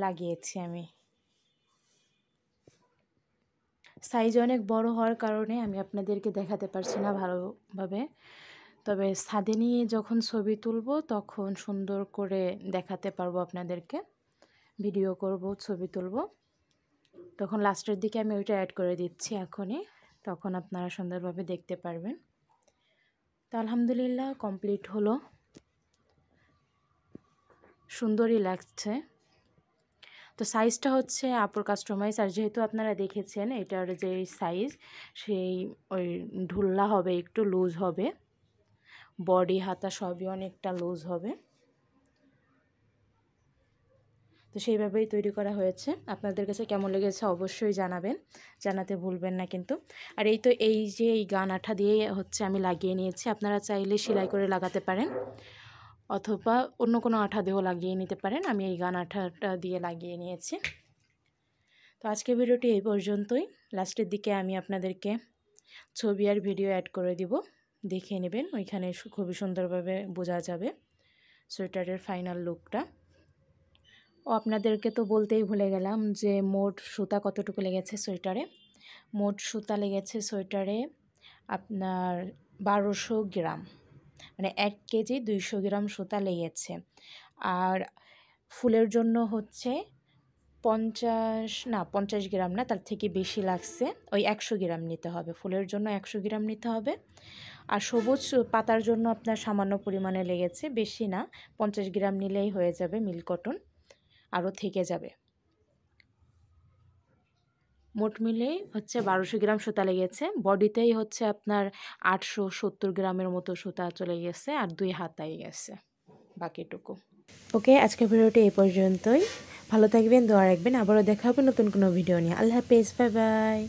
লাগিয়েছি আমি। সাইজ অনেক বড় হওয়ার কারণে আমি আপনাদেরকে দেখাতে পারছি না ভালোভাবে, তবে ছাদে নিয়ে যখন ছবি তুলব তখন সুন্দর করে দেখাতে পারবো আপনাদেরকে। ভিডিও করব, ছবি তুলব, তখন লাস্টের দিকে আমি ওইটা অ্যাড করে দিচ্ছি এখনই, তখন আপনারা সুন্দরভাবে দেখতে পারবেন। তো আলহামদুলিল্লাহ কমপ্লিট হলো, সুন্দরই লাগছে। তো সাইজটা হচ্ছে আপুর কাস্টমাইজ, আর যেহেতু আপনারা দেখেছেন এটার যে সাইজ, সেই ওই ঢুল্লা হবে, একটু লুজ হবে, বডি হাতা সবই অনেকটা লুজ হবে। তো সেইভাবেই তৈরি করা হয়েছে। আপনাদের কাছে কেমন লেগেছে অবশ্যই জানাবেন, জানাতে ভুলবেন না কিন্তু। আর এই তো এই যে এই গান আঠা দিয়ে হচ্ছে আমি লাগিয়ে নিয়েছি। আপনারা চাইলে সেলাই করে লাগাতে পারেন অথবা অন্য কোনো আঠা দিয়েও লাগিয়ে নিতে পারেন। আমি এই গান আঠাটা দিয়ে লাগিয়ে নিয়েছি। তো আজকের ভিডিওটি এই পর্যন্তই। লাস্টের দিকে আমি আপনাদেরকে ছবি আর ভিডিও অ্যাড করে দিব, দেখে নেবেন। ওইখানে খুবই সুন্দরভাবে বোঝা যাবে সোয়েটারের ফাইনাল লুকটা। ও আপনাদেরকে তো বলতেই ভুলে গেলাম যে মোট সুতা কতটুকু লেগেছে সোয়েটারে। মোট সুতা লেগেছে সোয়েটারে আপনার 1200 গ্রাম, মানে 1 কেজি 200 গ্রাম সুতা লেগেছে। আর ফুলের জন্য হচ্ছে 50 গ্রাম না, তার থেকে বেশি লাগছে, ওই 100 গ্রাম নিতে হবে। ফুলের জন্য 100 গ্রাম নিতে হবে। আর সবুজ পাতার জন্য আপনার সামান্য পরিমাণে লেগেছে, বেশি না, 50 গ্রাম নিলেই হয়ে যাবে মিল কটন, আরও থেকে যাবে। মোট মিলেই হচ্ছে 1200 গ্রাম সুতা লেগেছে। বডিতেই হচ্ছে আপনার 870 গ্রামের মতো সুতা চলে গেছে, আর 2 হাতাই গেছে বাকিটুকু। ওকে, আজকের ভিডিওটি এই পর্যন্তই। ভালো থাকবেন, দোয়া রাখবেন। আবারও দেখা হবে নতুন কোনো ভিডিও নিয়ে। আল্লাহ হাফেজ, বাই বাই।